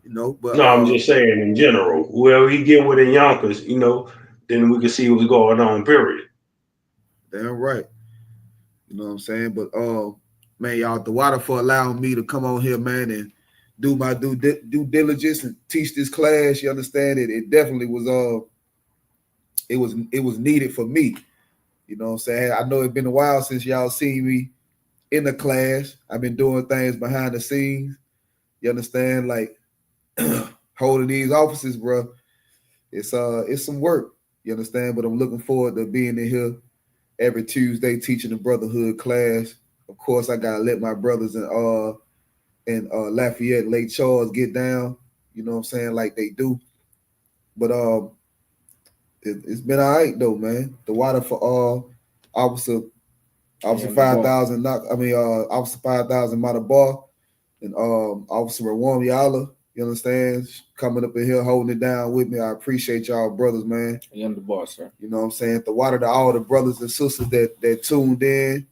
But no, I'm just saying in general, whoever he get with in Yonkers, then we can see what's going on. Period. Damn right. You know what I'm saying? But man, y'all, the water for allowing me to come on here, man, and do my due diligence and teach this class. You understand it? It definitely was it was needed for me. You know what I'm saying? I know it's been a while since y'all seen me in the class. I've been doing things behind the scenes. You understand? Like holding these offices, bro. It's some work. You understand? But I'm looking forward to being in here every Tuesday teaching the Brotherhood class. Of course, I gotta let my brothers in Lafayette, Lake Charles get down. You know what I'm saying? Like they do. But it's been all right though, man. The water for Officer 5,000 Officer 5,000 Matabar and Officer Rawam Yala, you understand, coming up in here holding it down with me. I appreciate y'all brothers, man. I am the boss, sir. You know what I'm saying? The water to all the brothers and sisters that tuned in.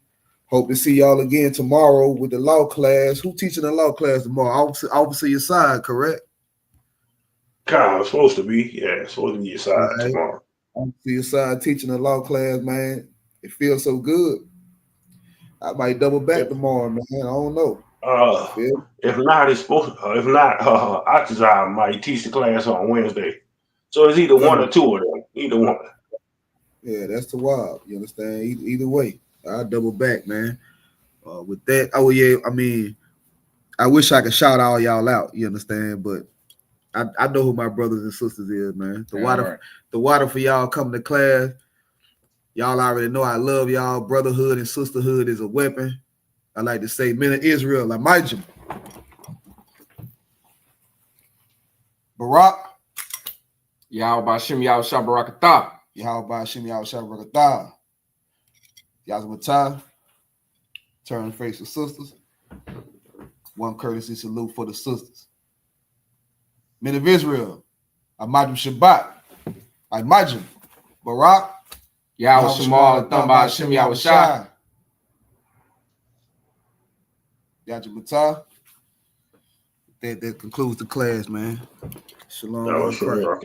Hope to see y'all again tomorrow with the law class. Who teaching the law class tomorrow? Officer Yasai, correct? God, it's supposed to be. Yeah, it's supposed to be your side Right. tomorrow. Officer Yasai teaching the law class, man. It feels so good. I might double back tomorrow, man. I don't know. If not, it's supposed. If not, Octazar might teach the class on Wednesday. So it's either one or two of them. Either one. Yeah, that's the wild. You understand? Either way, I double back, man. With that, oh yeah, I mean, I wish I could shout all y'all out. You understand? But I know who my brothers and sisters is, man. The water for y'all coming to class. Y'all already know I love y'all. Brotherhood and sisterhood is a weapon. I like to say, men of Israel, I might you. Barak. Y'all Bashim, y'all Shabarakatah. Y'all Bashim, y'all Shabarakatah. Yazmatah. Turn face the sisters. One courtesy salute for the sisters. Men of Israel, Imagine Shabbat. Imagine Barak. Yahweh Shemal, Thamba Hashem, Yahweh Shai. Yajamatah. That concludes the class, man. Shalom. Shalom.